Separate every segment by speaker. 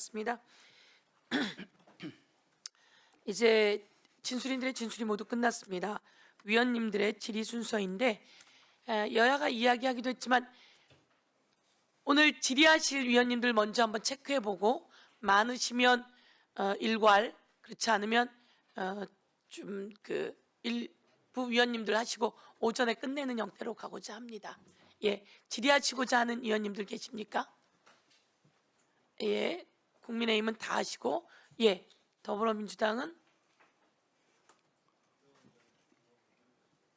Speaker 1: 습니다. 이제 진술인들의 진술이 모두 끝났습니다. 위원님들의 질의 순서인데 여야가 이야기하기도 했지만 오늘 질의하실 위원님들 먼저 한번 체크해보고 많으시면 일괄, 그렇지 않으면 좀 일부 위원님들 하시고 오전에 끝내는 형태로 가고자 합니다. 예, 질의하시고자 하는 위원님들 계십니까? 예, 국민의힘은 다 하시고, 예, 더불어민주당은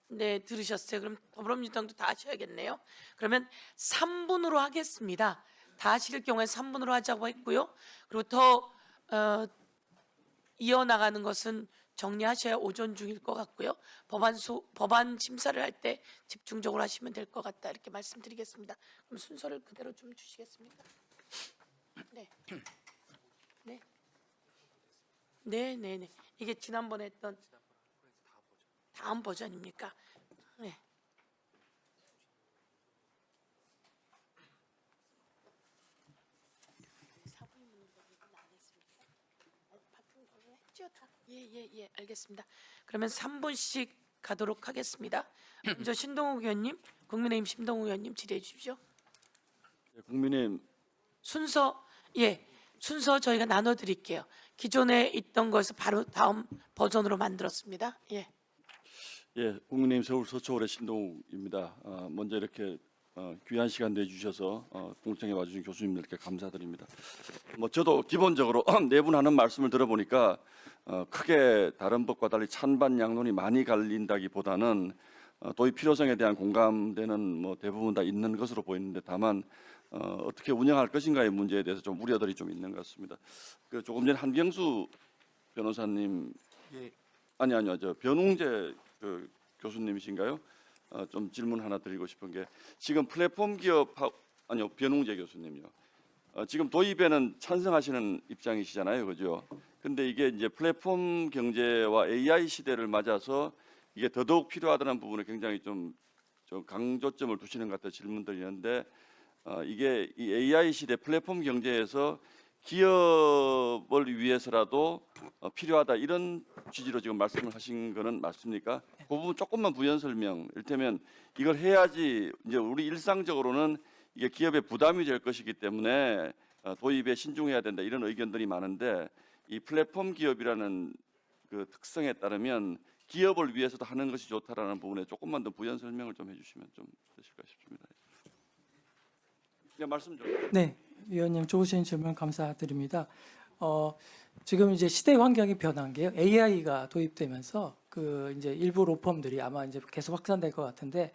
Speaker 1: 네, 들으셨어요. 그럼 더불어민주당도 다 하셔야겠네요. 그러면 3분으로 하겠습니다. 다 하실 경우에 3분으로 하자고 했고요. 그리고 더 이어나가는 것은 정리하셔야 오전 중일 것 같고요. 법안 심사를 할 때 집중적으로 하시면 될 것 같다, 이렇게 말씀드리겠습니다. 그럼 순서를 그대로 좀 주시겠습니까? 네. 네. 네, 네, 네. 이게 지난번에 했던 다음 버전입니까? 네. 예, 알겠습니다. 그러면 3분씩 가도록 하겠습니다. 먼저 신동욱 의원님, 국민의힘 신동욱 의원님 질의해 주십시오.
Speaker 2: 국민의힘
Speaker 1: 순서 저희가 나눠 드릴게요. 기존에 있던 것을 바로 다음 버전으로 만들었습니다. 예.
Speaker 2: 국민의힘 서울 서초울의 신동욱입니다. 먼저 이렇게 귀한 시간 내주셔서 공청회 와주신 교수님들께 감사드립니다. 저도 기본적으로 네 분 하는 말씀을 들어보니까 크게 다른 법과 달리 찬반 양론이 많이 갈린다기보다는 도입 필요성에 대한 공감대는 대부분 다 있는 것으로 보이는데, 다만 어떻게 운영할 것인가의 문제에 대해서 좀 우려들이 좀 있는 것 같습니다. 조금 전에 한경수 변호사님, 아니요, 변웅재 교수님이신가요? 좀 질문 하나 드리고 싶은 게, 지금 플랫폼 기업 변웅재 교수님이요. 지금 도입에는 찬성하시는 입장이시잖아요, 그죠? 근데 이게 이제 플랫폼 경제와 AI 시대를 맞아서 이게 더더욱 필요하다는 부분에 굉장히 좀 강조점을 두시는 것 같아서 질문드리는데, 이게 이 AI 시대 플랫폼 경제에서 기업을 위해서라도 필요하다, 이런 취지로 지금 말씀을 하신 거는 맞습니까? 그 부분 조금만 부연 설명. 이를테면 이걸 해야지 이제 우리 일상적으로는 이게 기업의 부담이 될 것이기 때문에 도입에 신중해야 된다, 이런 의견들이 많은데, 이 플랫폼 기업이라는 그 특성에 따르면 기업을 위해서도 하는 것이 좋다라는 부분에 조금만 더 부연 설명을 좀 해주시면 좀 되실까 싶습니다. 말씀 좀.
Speaker 3: 네, 위원님 좋으신 질문 감사드립니다. 지금 이제 시대 환경이 변한 게요. AI가 도입되면서 이제 일부 로펌들이 아마 이제 계속 확산될 것 같은데,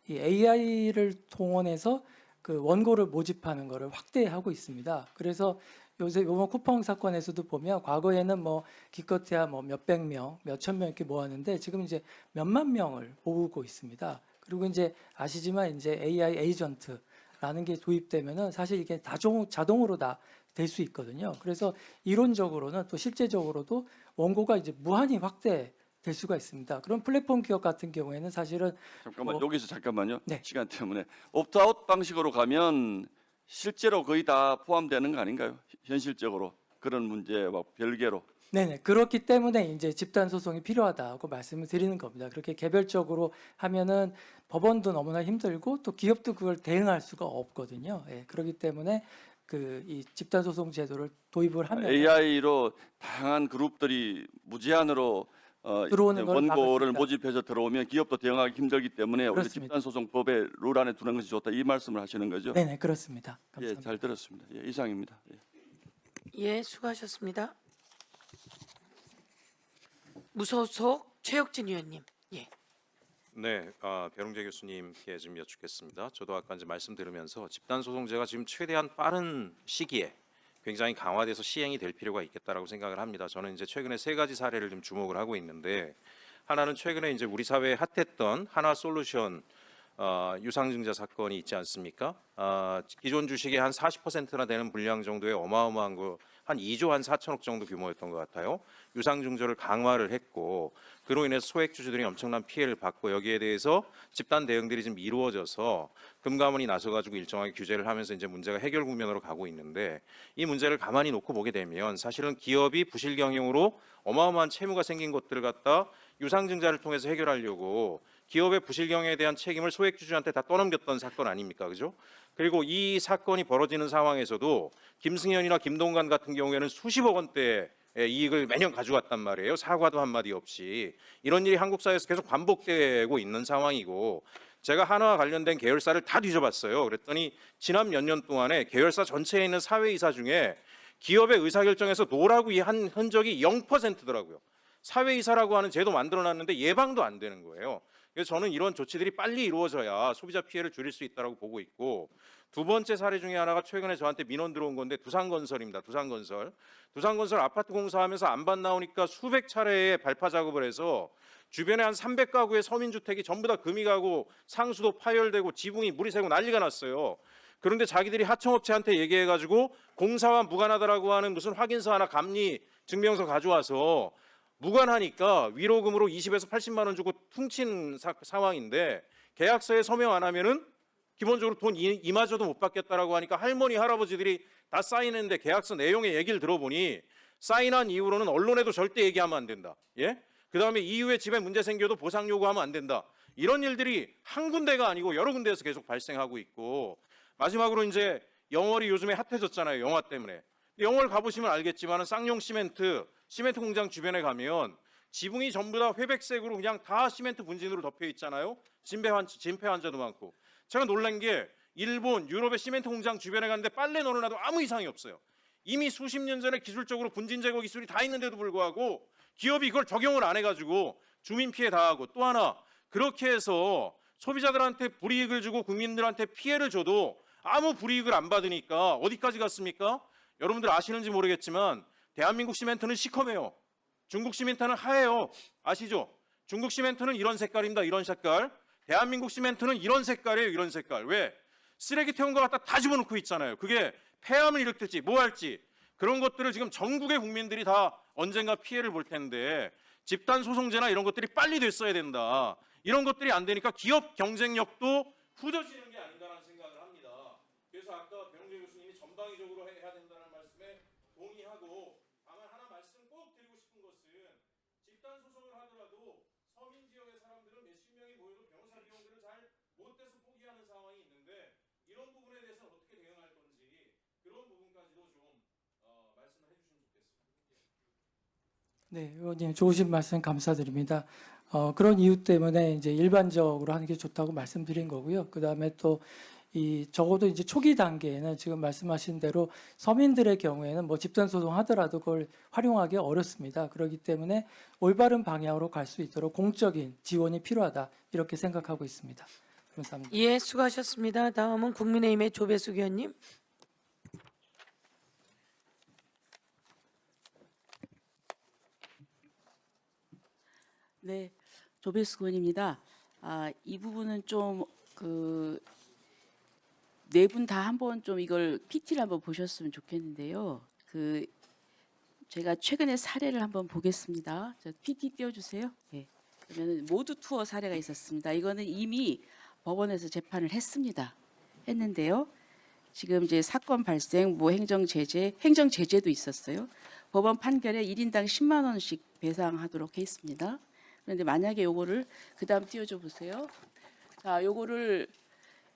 Speaker 3: 이 AI를 동원해서 원고를 모집하는 거를 확대하고 있습니다. 그래서 요새 이번 쿠팡 사건에서도 보면 과거에는 기껏해야 몇백 명, 몇천 명 이렇게 모았는데 지금 이제 몇만 명을 모으고 있습니다. 그리고 이제 아시지만 이제 AI 에이전트 라는 게 도입되면은 사실 이게 자동으로 다 될 수 있거든요. 그래서 이론적으로는 또 실제적으로도 원고가 이제 무한히 확대될 수가 있습니다. 그런 플랫폼 기업 같은 경우에는 사실은
Speaker 2: 여기서 잠깐만요.
Speaker 3: 네.
Speaker 2: 시간 때문에 옵트아웃 방식으로 가면 실제로 거의 다 포함되는 거 아닌가요? 현실적으로 그런 문제와 별개로.
Speaker 3: 네네. 그렇기 때문에 이제 집단 소송이 필요하다고 말씀을 드리는 겁니다. 그렇게 개별적으로 하면은 법원도 너무나 힘들고 또 기업도 그걸 대응할 수가 없거든요. 예, 그렇기 때문에 이 집단 소송 제도를 도입을 하면
Speaker 2: AI로 다양한 그룹들이 무제한으로
Speaker 3: 들어오는 걸
Speaker 2: 원고를
Speaker 3: 막을 수 있다.
Speaker 2: 모집해서 들어오면 기업도 대응하기 힘들기 때문에 오히려
Speaker 3: 그렇습니다.
Speaker 2: 집단 소송 법의 룰 안에 두는 것이 좋다, 이 말씀을 하시는 거죠?
Speaker 3: 네네, 그렇습니다. 감사합니다.
Speaker 2: 잘 들었습니다. 이상입니다.
Speaker 1: 예, 수고하셨습니다. 무소속 최혁진 의원님. 예.
Speaker 4: 네, 변웅재 교수님께 좀 여쭙겠습니다. 저도 아까 이제 말씀 들으면서 집단 소송제가 지금 최대한 빠른 시기에 굉장히 강화돼서 시행이 될 필요가 있겠다라고 생각을 합니다. 저는 이제 최근에 세 가지 사례를 좀 주목을 하고 있는데, 하나는 최근에 이제 우리 사회에 핫했던 하나솔루션 유상증자 사건이 있지 않습니까? 기존 주식의 한 40%나 되는 분량 정도의 어마어마한 한 2조 한 4천억 정도 규모였던 것 같아요. 유상증자를 강화를 했고 그로 인해서 소액주주들이 엄청난 피해를 받고 여기에 대해서 집단 대응들이 지금 이루어져서 금감원이 나서가지고 일정하게 규제를 하면서 이제 문제가 해결 국면으로 가고 있는데 이 문제를 가만히 놓고 보게 되면 사실은 기업이 부실 경영으로 어마어마한 채무가 생긴 것들을 갖다 유상증자를 통해서 해결하려고 기업의 부실 경영에 대한 책임을 소액주주한테 다 떠넘겼던 사건 아닙니까, 그죠? 그리고 이 사건이 벌어지는 상황에서도 김승현이나 김동관 같은 경우에는 수십억 원대의 이익을 매년 가져왔단 말이에요. 사과도 한마디 없이. 이런 일이 한국 사회에서 계속 반복되고 있는 상황이고 제가 하나와 관련된 계열사를 다 뒤져봤어요. 그랬더니 지난 몇 년 동안에 계열사 전체에 있는 사회이사 중에 기업의 의사결정에서 노라고 한 흔적이 0%더라고요. 사회이사라고 하는 제도 만들어놨는데 예방도 안 되는 거예요. 그래서 저는 이런 조치들이 빨리 이루어져야 소비자 피해를 줄일 수 있다고 보고 있고 두 번째 사례 중에 하나가 최근에 저한테 민원 들어온 건데 두산건설입니다. 두산건설 아파트 공사하면서 안반 나오니까 수백 차례의 발파 작업을 해서 주변에 한 300가구의 서민주택이 전부 다 금이 가고 상수도 파열되고 지붕이 물이 새고 난리가 났어요. 그런데 자기들이 하청업체한테 얘기해가지고 공사와 무관하다라고 하는 무슨 확인서 하나 감리 증명서 가져와서 무관하니까 위로금으로 20에서 80만 원 주고 퉁친 상황인데 계약서에 서명 안 하면은 기본적으로 돈 이마저도 못 받겠다라고 하니까 할머니 할아버지들이 다 사인했는데 계약서 내용의 얘기를 들어보니 사인한 이후로는 언론에도 절대 얘기하면 안 된다. 예? 그다음에 이후에 집에 문제 생겨도 보상 요구하면 안 된다. 이런 일들이 한 군데가 아니고 여러 군데에서 계속 발생하고 있고 마지막으로 이제 영월이 요즘에 핫해졌잖아요. 영화 때문에. 영월 가보시면 알겠지만 쌍용 시멘트 공장 주변에 가면 지붕이 전부 다 회백색으로 그냥 다 시멘트 분진으로 덮여 있잖아요. 진폐 환자도 많고. 제가 놀란 게 일본, 유럽의 시멘트 공장 주변에 갔는데 빨래 널어놔도 아무 이상이 없어요. 이미 수십 년 전에 기술적으로 분진 제거 기술이 다 있는데도 불구하고 기업이 이걸 적용을 안 해가지고 주민 피해 당하고 또 하나 그렇게 해서 소비자들한테 불이익을 주고 국민들한테 피해를 줘도 아무 불이익을 안 받으니까 어디까지 갔습니까? 여러분들 아시는지 모르겠지만 대한민국 시멘트는 시커매요. 중국 시멘트는 하얘요. 아시죠? 중국 시멘트는 이런 색깔입니다. 이런 색깔. 대한민국 시멘트는 이런 색깔이에요. 이런 색깔. 왜? 쓰레기 태운 거 갖다 다 집어넣고 있잖아요. 그게 폐암을 일으킬지 뭐 할지 그런 것들을 지금 전국의 국민들이 다 언젠가 피해를 볼 텐데 집단 소송제나 이런 것들이 빨리 됐어야 된다. 이런 것들이 안 되니까 기업 경쟁력도 후져지는 게 아닌가라는 생각을 합니다. 그래서 아까 변홍재 교수님이 전방위적으로 해야 된다는 말씀에 동의하고 다만 하나 말씀 꼭 드리고 싶은 것은 집단 소송을 하더라도 서민 지역의 사람들은 몇십 명이 모여도 변호사 비용들을 잘 못 대서 포기하는 상황이 있는데 이런 부분에 대해서는 어떻게 대응할 건지 그런 부분까지도 좀 말씀을 해주시면 좋겠습니다.
Speaker 3: 네, 의원님 좋으신 말씀 감사드립니다. 그런 이유 때문에 이제 일반적으로 하는 게 좋다고 말씀드린 거고요. 그 다음에 또 적어도 이제 초기 단계에는 지금 말씀하신 대로 서민들의 경우에는 뭐 집단 소송 하더라도 그걸 활용하기 어렵습니다. 그렇기 때문에 올바른 방향으로 갈 수 있도록 공적인 지원이 필요하다 이렇게 생각하고 있습니다. 감사합니다.
Speaker 1: 예, 수고하셨습니다. 다음은 국민의힘의 조배숙 의원님.
Speaker 5: 네, 조배숙 의원입니다. 이 부분은 좀 네 분 다 한번 좀 이걸 PT를 한번 보셨으면 좋겠는데요. 제가 최근에 사례를 한번 보겠습니다. 저 PT 띄워주세요. 예. 그러면 모두 투어 사례가 있었습니다. 이거는 이미 법원에서 재판을 했는데요. 지금 이제 사건 발생, 뭐 행정 제재도 있었어요. 법원 판결에 1인당 10만 원씩 배상하도록 해 있습니다. 그런데 만약에 요거를 그다음 띄워줘 보세요. 자, 요거를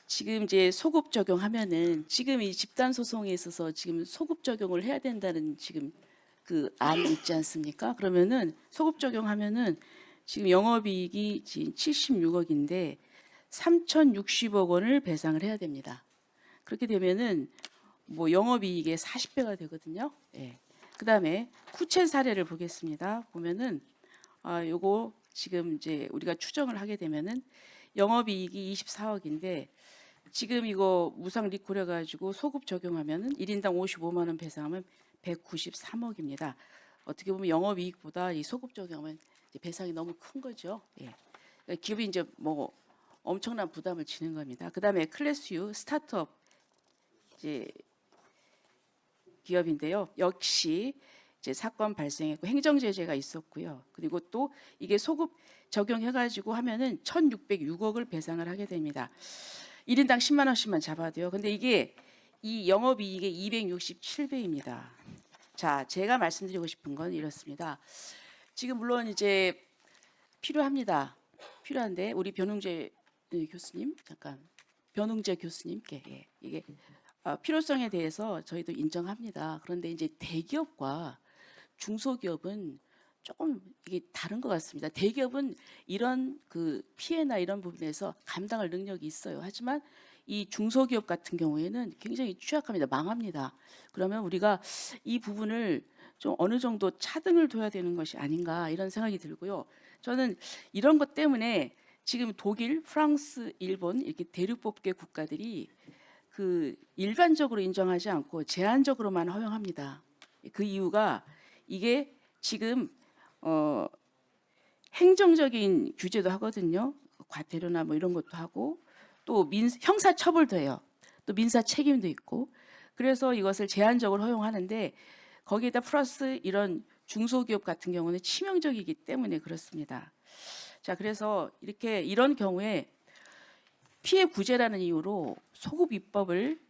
Speaker 5: 지금 이제 소급 적용하면은 지금 이 집단 소송에 있어서 지금 소급 적용을 해야 된다는 지금 그 안이 있지 않습니까? 그러면은 소급 적용하면은 지금 영업이익이 지금 76억인데 3,060억 원을 배상을 해야 됩니다. 그렇게 되면은 뭐 영업이익의 40배가 되거든요. 예. 그다음에 구체 사례를 보겠습니다. 보면은 요거 지금 이제 우리가 추정을 하게 되면은 영업이익이 24억인데 지금 이거 무상 리콜해 가지고 소급 적용하면은 1인당 55만 원 배상하면 193억입니다. 어떻게 보면 영업이익보다 이 소급 적용하면 이제 배상이 너무 큰 거죠. 예. 그러니까 기업이 이제 뭐 엄청난 부담을 지는 겁니다. 그다음에 클래스 U 스타트업 이제 기업인데요. 역시 이제 사건 발생했고 행정제재가 있었고요. 그리고 또 이게 소급 적용해가지고 하면은 1,606억을 배상을 하게 됩니다. 1인당 10만 원씩만 잡아도요. 근데 이게 이 영업이익의 267배입니다. 자, 제가 말씀드리고 싶은 건 이렇습니다. 지금 물론 이제 필요합니다. 필요한데 우리 변웅재 교수님 잠깐 변웅재 교수님께 이게 필요성에 대해서 저희도 인정합니다. 그런데 이제 대기업과 중소기업은 조금 이게 다른 것 같습니다. 대기업은 이런 그 피해나 이런 부분에서 감당할 능력이 있어요. 하지만 이 중소기업 같은 경우에는 굉장히 취약합니다. 망합니다. 그러면 우리가 이 부분을 좀 어느 정도 차등을 둬야 되는 것이 아닌가 이런 생각이 들고요. 저는 이런 것 때문에 지금 독일, 프랑스, 일본 이렇게 대륙법계 국가들이 그 일반적으로 인정하지 않고 제한적으로만 허용합니다. 그 이유가 이게 지금 행정적인 규제도 하거든요. 과태료나 뭐 이런 것도 하고 또 형사 처벌도 해요. 또 민사 책임도 있고 그래서 이것을 제한적으로 허용하는데 거기에다 플러스 이런 중소기업 같은 경우는 치명적이기 때문에 그렇습니다. 자, 그래서 이렇게 이런 경우에 피해 구제라는 이유로 소급 입법을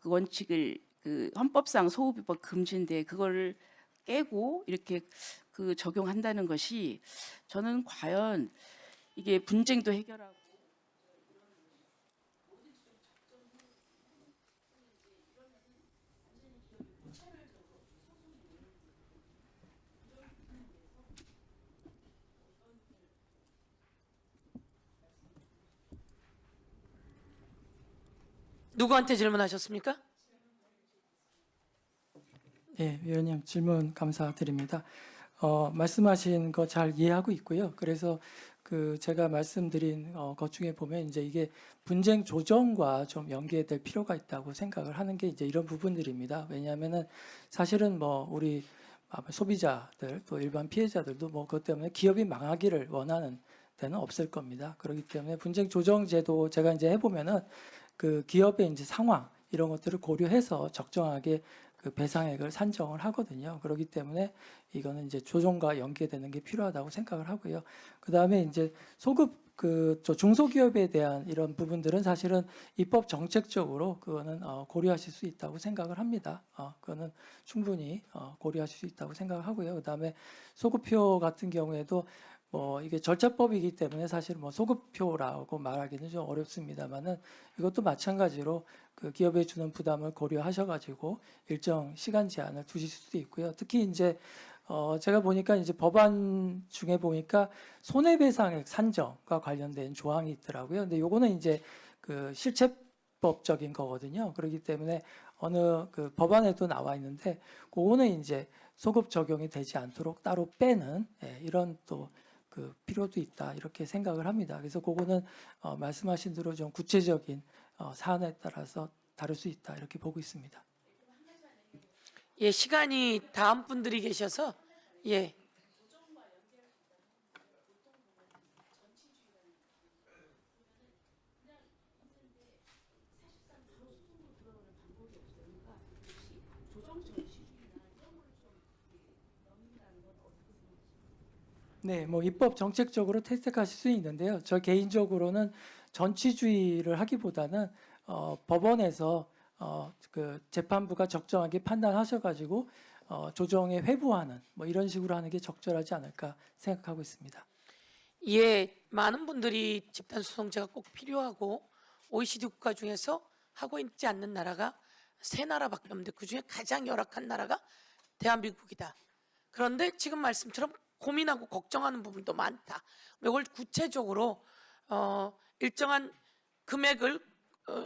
Speaker 5: 그 원칙을 그 헌법상 소급 입법 금지인데 그거를 깨고 이렇게 그 적용한다는 것이 저는 과연 이게 분쟁도 해결하고
Speaker 1: 누구한테 질문하셨습니까?
Speaker 3: 예, 위원님 질문 감사드립니다. 말씀하신 거 잘 이해하고 있고요. 그래서 그 제가 말씀드린 것 중에 보면 이제 이게 분쟁 조정과 좀 연계될 필요가 있다고 생각을 하는 게 이제 이런 부분들입니다. 왜냐하면은 사실은 뭐 우리 소비자들 또 일반 피해자들도 뭐 그것 때문에 기업이 망하기를 원하는 데는 없을 겁니다. 그렇기 때문에 분쟁 조정 제도 제가 이제 해보면은 그 기업의 이제 상황 이런 것들을 고려해서 적정하게 그 배상액을 산정을 하거든요. 그렇기 때문에 이거는 이제 조정과 연계되는 게 필요하다고 생각을 하고요. 그 다음에 이제 소급 저 중소기업에 대한 이런 부분들은 사실은 입법 정책적으로 그거는 고려하실 수 있다고 생각을 합니다. 그거는 충분히 고려하실 수 있다고 생각을 하고요. 그 다음에 소급표 같은 경우에도 뭐 이게 절차법이기 때문에 사실 뭐 소급표라고 말하기는 좀 어렵습니다만은 이것도 마찬가지로 그 기업에 주는 부담을 고려하셔가지고 일정 시간 제한을 두실 수도 있고요. 특히 이제 제가 보니까 이제 법안 중에 보니까 손해배상액 산정과 관련된 조항이 있더라고요. 근데 요거는 이제 그 실체법적인 거거든요. 그렇기 때문에 어느 그 법안에도 나와 있는데 그거는 이제 소급 적용이 되지 않도록 따로 빼는 이런 또 그 필요도 있다 이렇게 생각을 합니다. 그래서 그거는 말씀하신 대로 좀 구체적인 사안에 따라서 다를 수 있다 이렇게 보고 있습니다.
Speaker 1: 예, 시간이 다음 분들이 계셔서 예.
Speaker 3: 네, 뭐 입법 정책적으로 택하실 수 있는데요. 저 개인적으로는 전치주의를 하기보다는 법원에서 그 재판부가 적정하게 판단하셔가지고 조정에 회부하는 뭐 이런 식으로 하는 게 적절하지 않을까 생각하고 있습니다.
Speaker 1: 예, 많은 분들이 집단 소송제가 꼭 필요하고 OECD 국가 중에서 하고 있지 않는 나라가 세 나라밖에 없는데 그중에 가장 열악한 나라가 대한민국이다. 그런데 지금 말씀처럼 고민하고 걱정하는 부분도 많다. 이걸 구체적으로 일정한 금액을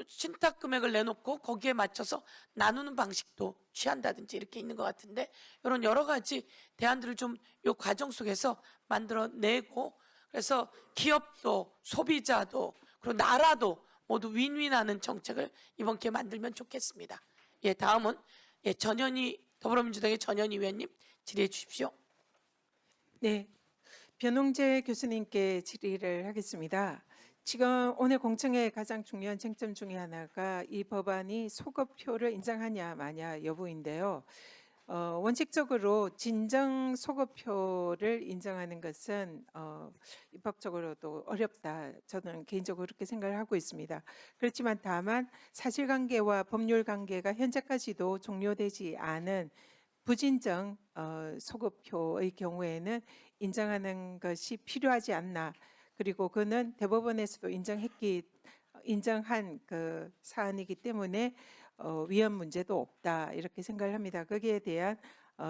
Speaker 1: 신탁 금액을 내놓고 거기에 맞춰서 나누는 방식도 취한다든지 이렇게 있는 것 같은데 이런 여러 가지 대안들을 좀 이 과정 속에서 만들어내고 그래서 기업도 소비자도 그리고 나라도 모두 윈윈하는 정책을 이번 기회에 만들면 좋겠습니다. 예, 다음은 더불어민주당의 전현희 의원님 질의해 주십시오.
Speaker 6: 네, 변웅재 교수님께 질의를 하겠습니다. 지금 오늘 공청회의 가장 중요한 쟁점 중에 하나가 이 법안이 소급표를 인정하냐 마냐 여부인데요. 원칙적으로 진정 소급표를 인정하는 것은 입법적으로도 어렵다. 저는 개인적으로 그렇게 생각을 하고 있습니다. 그렇지만 다만 사실관계와 법률관계가 현재까지도 종료되지 않은 부진정 소급표의 경우에는 인정하는 것이 필요하지 않나. 그리고 그는 대법원에서도 인정한 그 사안이기 때문에 위헌 문제도 없다 이렇게 생각을 합니다. 거기에 대한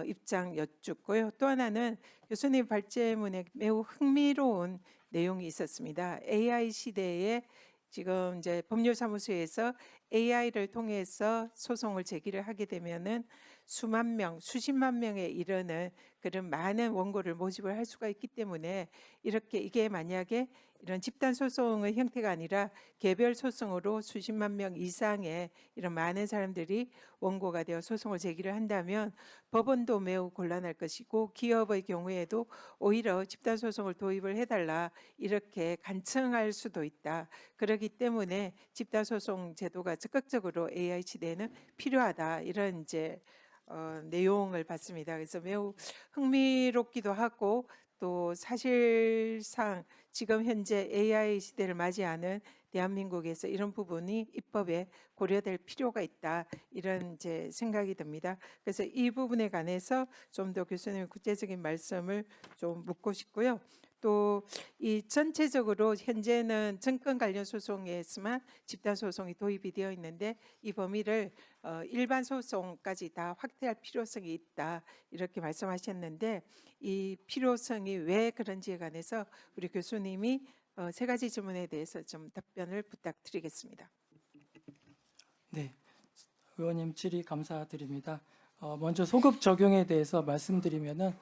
Speaker 6: 입장 여쭙고요. 또 하나는 교수님 발제문에 매우 흥미로운 내용이 있었습니다. AI 시대에 지금 이제 법률사무소에서 AI를 통해서 소송을 제기를 하게 되면은 수만 명, 수십만 명에 이르는 그런 많은 원고를 모집을 할 수가 있기 때문에 이게 만약에 이런 집단 소송의 형태가 아니라 개별 소송으로 수십만 명 이상의 이런 많은 사람들이 원고가 되어 소송을 제기를 한다면 법원도 매우 곤란할 것이고 기업의 경우에도 오히려 집단 소송을 도입을 해달라 이렇게 간청할 수도 있다. 그렇기 때문에 집단 소송 제도가 적극적으로 AI 시대에는 필요하다. 이런 이제 내용을 봤습니다. 그래서 매우 흥미롭기도 하고 또 사실상 지금 현재 AI 시대를 맞이하는 대한민국에서 이런 부분이 입법에 고려될 필요가 있다 이런 이제 생각이 듭니다. 그래서 이 부분에 관해서 좀 더 교수님 구체적인 말씀을 좀 묻고 싶고요. 또 이 전체적으로 현재는 정권 관련 소송에서만 집단 소송이 도입이 되어 있는데 이 범위를 일반 소송까지 다 확대할 필요성이 있다 이렇게 말씀하셨는데 이 필요성이 왜 그런지에 관해서 우리 교수님이 세 가지 질문에 대해서 좀 답변을 부탁드리겠습니다.
Speaker 3: 네, 의원님 질의 감사드립니다. 먼저 소급 적용에 대해서 말씀드리면은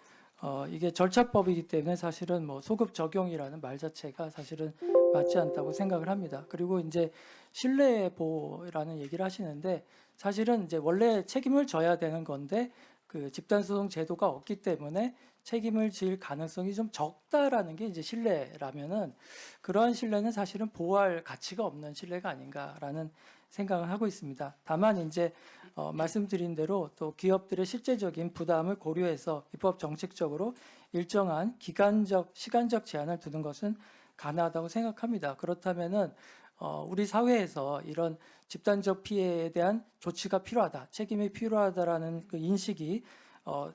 Speaker 3: 이게 절차법이기 때문에 사실은 뭐 소급 적용이라는 말 자체가 사실은 맞지 않다고 생각을 합니다. 그리고 이제 신뢰보호라는 얘기를 하시는데 사실은 이제 원래 책임을 져야 되는 건데 그 집단소송 제도가 없기 때문에 책임을 질 가능성이 좀 적다라는 게 이제 신뢰라면은 그러한 신뢰는 사실은 보호할 가치가 없는 신뢰가 아닌가라는 생각을 하고 있습니다. 다만 이제 말씀드린 대로 또 기업들의 실제적인 부담을 고려해서 입법 정책적으로 일정한 기간적, 시간적 제한을 두는 것은 가능하다고 생각합니다. 그렇다면은 우리 사회에서 이런 집단적 피해에 대한 조치가 필요하다, 책임이 필요하다라는 그 인식이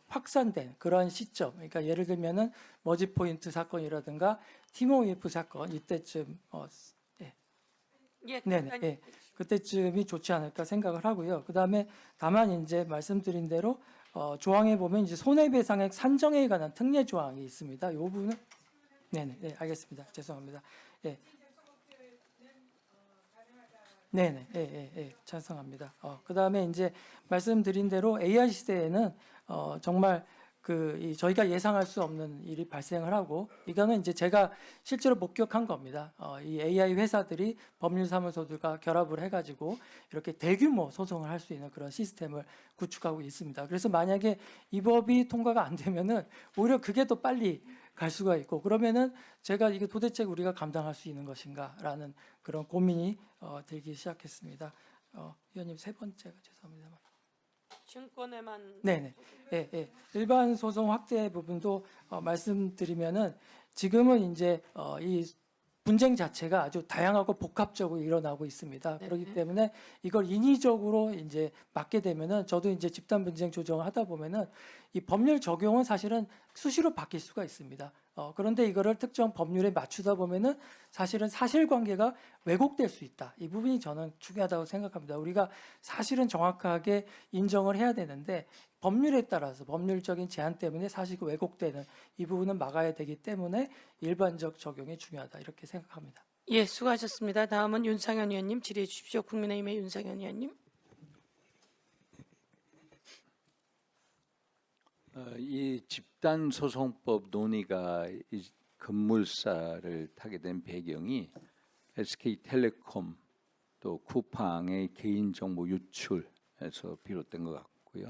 Speaker 3: 확산된 그런 시점, 그러니까 예를 들면은 머지포인트 사건이라든가 티모이프 사건 이때쯤
Speaker 1: 예,
Speaker 3: 네네. 예. 그때쯤이 좋지 않을까 생각을 하고요. 그다음에 다만 이제 말씀드린 대로 조항에 보면 이제 손해배상액 산정에 관한 특례 조항이 있습니다. 이 부분은 네네. 네, 알겠습니다. 죄송합니다. 예. 네네. 예, 예, 예. 찬성합니다. 그다음에 이제 말씀드린 대로 AI 시대에는 정말 저희가 예상할 수 없는 일이 발생을 하고 이거는 이제 제가 실제로 목격한 겁니다. 이 AI 회사들이 법률사무소들과 결합을 해가지고 이렇게 대규모 소송을 할 수 있는 그런 시스템을 구축하고 있습니다. 그래서 만약에 이 법이 통과가 안 되면은 오히려 그게 더 빨리 갈 수가 있고 그러면은 제가 이게 도대체 우리가 감당할 수 있는 것인가라는 그런 고민이 들기 시작했습니다. 위원님 세 번째가 죄송합니다.
Speaker 1: 증권에만
Speaker 3: 네네. 예, 예. 일반 소송 확대 부분도 말씀드리면은 지금은 이제 이 분쟁 자체가 아주 다양하고 복합적으로 일어나고 있습니다. 그렇기 때문에 이걸 인위적으로 이제 막게 되면은 저도 이제 집단 분쟁 조정을 하다 보면은 이 법률 적용은 사실은 수시로 바뀔 수가 있습니다. 그런데 이거를 특정 법률에 맞추다 보면은 사실은 사실관계가 왜곡될 수 있다. 이 부분이 저는 중요하다고 생각합니다. 우리가 사실은 정확하게 인정을 해야 되는데 법률에 따라서 법률적인 제한 때문에 사실 왜곡되는 이 부분은 막아야 되기 때문에 일반적 적용이 중요하다 이렇게 생각합니다.
Speaker 1: 예, 수고하셨습니다. 다음은 윤상현 의원님 질의해 주십시오. 국민의힘의 윤상현 의원님.
Speaker 7: 이 집단소송법 논의가 이 건물사를 타게 된 배경이 SK텔레콤 또 쿠팡의 개인정보 유출에서 비롯된 것 같고요.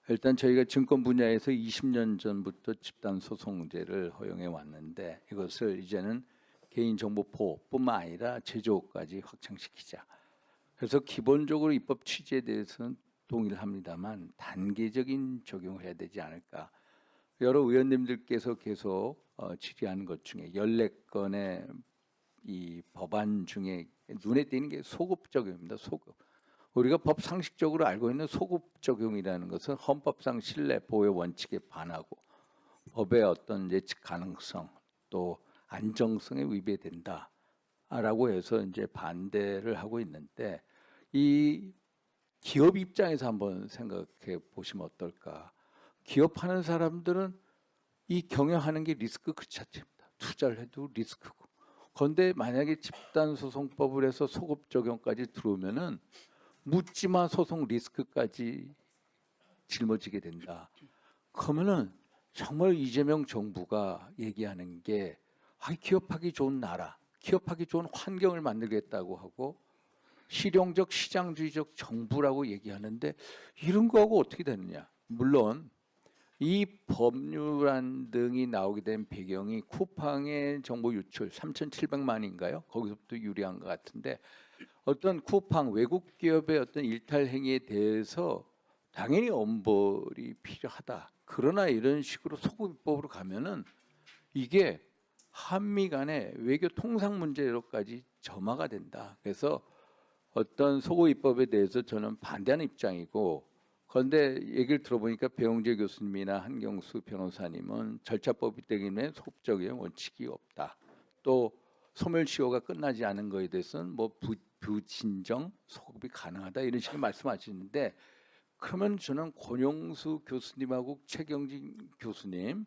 Speaker 7: 일단 저희가 증권 분야에서 20년 전부터 집단소송제를 허용해 왔는데 이것을 이제는 개인정보보호뿐만 아니라 제조까지 확장시키자. 그래서 기본적으로 입법 취지에 대해서는 동의를 합니다만 단계적인 적용을 해야 되지 않을까. 여러 의원님들께서 계속 질의하는 것 중에 14건의 이 법안 중에 눈에 띄는 게 소급 적용입니다. 소급. 우리가 법 상식적으로 알고 있는 소급 적용이라는 것은 헌법상 신뢰 보호 원칙에 반하고 법의 어떤 예측 가능성 또 안정성에 위배된다라고 해서 이제 반대를 하고 있는데 이 기업 입장에서 한번 생각해 보시면 어떨까? 기업하는 사람들은 이 경영하는 게 리스크 그 자체입니다. 투자를 해도 리스크고. 그런데 만약에 집단소송법을 해서 소급 적용까지 들어오면은 묻지마 소송 리스크까지 짊어지게 된다. 그러면은 정말 이재명 정부가 얘기하는 게 기업하기 좋은 나라, 기업하기 좋은 환경을 만들겠다고 하고 실용적 시장주의적 정부라고 얘기하는데 이런 거하고 어떻게 되느냐? 물론 이 법률안 등이 나오게 된 배경이 쿠팡의 정보 유출 3,700만인가요? 거기서부터 유리한 것 같은데 어떤 쿠팡 외국 기업의 어떤 일탈 행위에 대해서 당연히 엄벌이 필요하다. 그러나 이런 식으로 소급입법으로 가면은 이게 한미 간의 외교 통상 문제로까지 점화가 된다. 그래서 어떤 소급입법에 대해서 저는 반대하는 입장이고 그런데 얘기를 들어보니까 배용재 교수님이나 한경수 변호사님은 절차법이 때문에 소급적인 원칙이 없다. 또 소멸시효가 끝나지 않은 거에 대해서는 뭐 부진정 소급이 가능하다 이런 식의 말씀하시는데 그러면 저는 권용수 교수님하고 최경진 교수님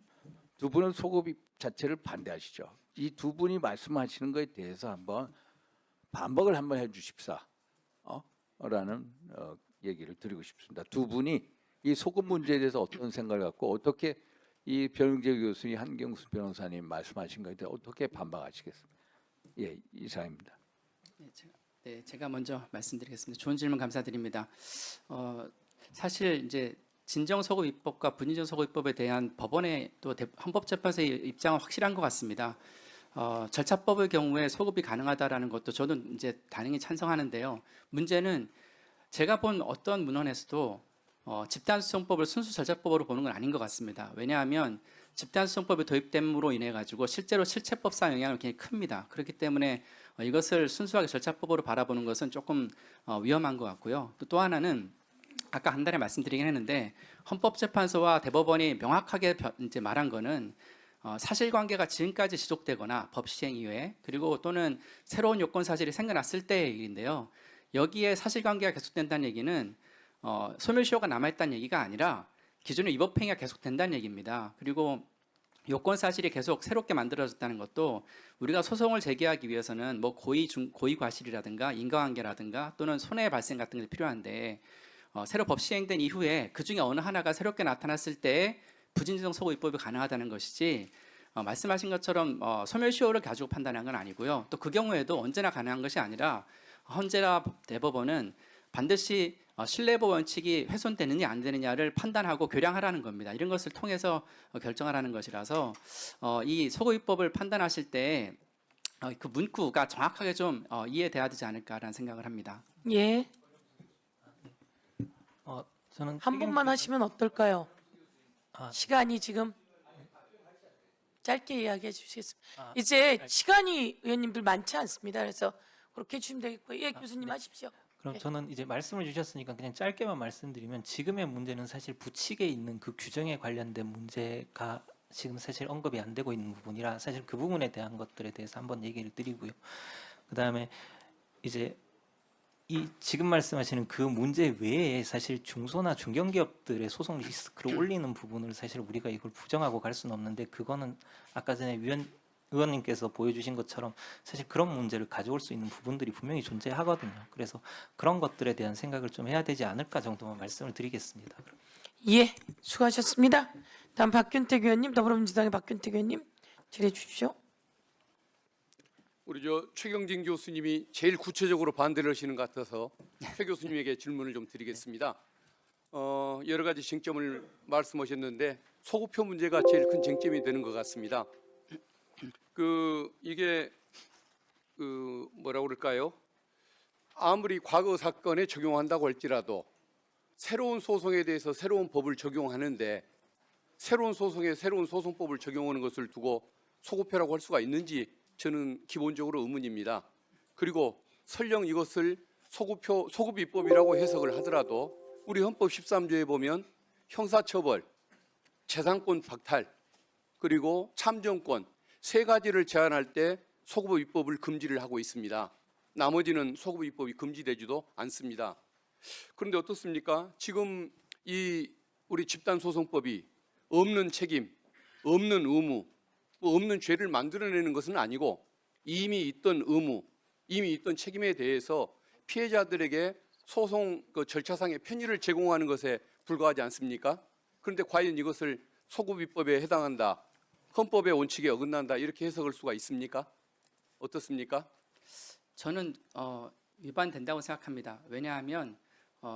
Speaker 7: 두 분은 소급 자체를 반대하시죠. 이 두 분이 말씀하시는 거에 대해서 한번 반박을 한번 해주십사. 라는 얘기를 드리고 싶습니다. 두 분이 이 소급 문제에 대해서 어떤 생각을 갖고 어떻게 이 변영재 교수님, 한경수 변호사님 말씀하신 거에 대해 어떻게 반박하시겠습니까? 예, 이상입니다.
Speaker 8: 제가 먼저 말씀드리겠습니다. 좋은 질문 감사드립니다. 사실 이제 진정소급 입법과 불인정소급 입법에 대한 법원의 또 헌법재판소의 입장은 확실한 것 같습니다. 절차법의 경우에 소급이 가능하다라는 것도 저는 이제 당연히 찬성하는데요. 문제는 제가 본 어떤 문헌에서도 집단소송법을 순수 절차법으로 보는 건 아닌 것 같습니다. 왜냐하면 집단소송법이 도입됨으로 인해 가지고 실제로 실체법상 영향을 굉장히 큽니다. 그렇기 때문에 이것을 순수하게 절차법으로 바라보는 것은 조금 위험한 것 같고요. 또 하나는 아까 한 달에 말씀드리긴 했는데 헌법재판소와 대법원이 명확하게 이제 말한 거는 사실관계가 지금까지 지속되거나 법 시행 이후에 그리고 또는 새로운 요건 사실이 생겨났을 때의 얘기인데요. 여기에 사실관계가 계속된다는 얘기는 소멸시효가 남아있다는 얘기가 아니라 기존의 위법행위가 계속된다는 얘기입니다. 그리고 요건 사실이 계속 새롭게 만들어졌다는 것도 우리가 소송을 제기하기 위해서는 뭐 고의 과실이라든가 인과관계라든가 또는 손해 발생 같은 게 필요한데 새로 법 시행된 이후에 그 중에 어느 하나가 새롭게 나타났을 때 부진정 소급 입법이 가능하다는 것이지 말씀하신 것처럼 소멸시효를 가지고 판단한 건 아니고요. 또 그 경우에도 언제나 가능한 것이 아니라 헌재나 대법원은 반드시 신뢰보호 원칙이 훼손되느냐 안 되느냐를 판단하고 교량하라는 겁니다. 이런 것을 통해서 결정하라는 것이라서 이 소급 입법을 판단하실 때 그 문구가 정확하게 좀 이해돼야 되지 않을까라는 생각을 합니다.
Speaker 1: 예,
Speaker 3: 저는
Speaker 1: 한 번만 하시면 어떨까요? 시간이 지금 짧게 이야기해 주시겠습니다. 이제 시간이 의원님들 많지 않습니다. 그래서 그렇게 해주시면 되겠고요. 예, 교수님 하십시오.
Speaker 9: 그럼
Speaker 1: 네.
Speaker 9: 저는 이제 말씀을 주셨으니까 그냥 짧게만 말씀드리면 지금의 문제는 사실 부칙에 있는 그 규정에 관련된 문제가 지금 사실 언급이 안 되고 있는 부분이라 사실 그 부분에 대한 것들에 대해서 한번 얘기를 드리고요. 그다음에 이제 이 지금 말씀하시는 그 문제 외에 사실 중소나 중견기업들의 소송 리스크를 올리는 부분을 사실 우리가 이걸 부정하고 갈 수는 없는데 그거는 아까 전에 의원님께서 보여주신 것처럼 사실 그런 문제를 가져올 수 있는 부분들이 분명히 존재하거든요. 그래서 그런 것들에 대한 생각을 좀 해야 되지 않을까 정도만 말씀을 드리겠습니다.
Speaker 1: 예, 수고하셨습니다. 다음 박균택 의원님, 더불어민주당의 박균택 의원님 질의해 주십시오.
Speaker 10: 우리 최경진 교수님이 제일 구체적으로 반대를 하시는 것 같아서 최 교수님에게 질문을 좀 드리겠습니다. 여러 가지 쟁점을 말씀하셨는데 소급표 문제가 제일 큰 쟁점이 되는 것 같습니다. 이게 뭐라 그럴까요? 아무리 과거 사건에 적용한다고 할지라도 새로운 소송에 대해서 새로운 법을 적용하는데 새로운 소송에 새로운 소송법을 적용하는 것을 두고 소급표라고 할 수가 있는지 저는 기본적으로 의문입니다. 그리고 설령 이것을 소급입법이라고 해석을 하더라도 우리 헌법 13조에 보면 형사처벌, 재산권 박탈, 그리고 참정권 세 가지를 제한할 때 소급입법을 금지를 하고 있습니다. 나머지는 소급입법이 금지되지도 않습니다. 그런데 어떻습니까? 지금 이 우리 집단소송법이 없는 책임, 없는 의무, 없는 죄를 만들어내는 것은 아니고 이미 있던 의무, 이미 있던 책임에 대해서 피해자들에게 소송 절차상의 편의를 제공하는 것에 불과하지 않습니까? 그런데 과연 이것을 소급입법에 해당한다, 헌법의 원칙에 어긋난다 이렇게 해석할 수가 있습니까? 어떻습니까?
Speaker 8: 저는 위반된다고 생각합니다. 왜냐하면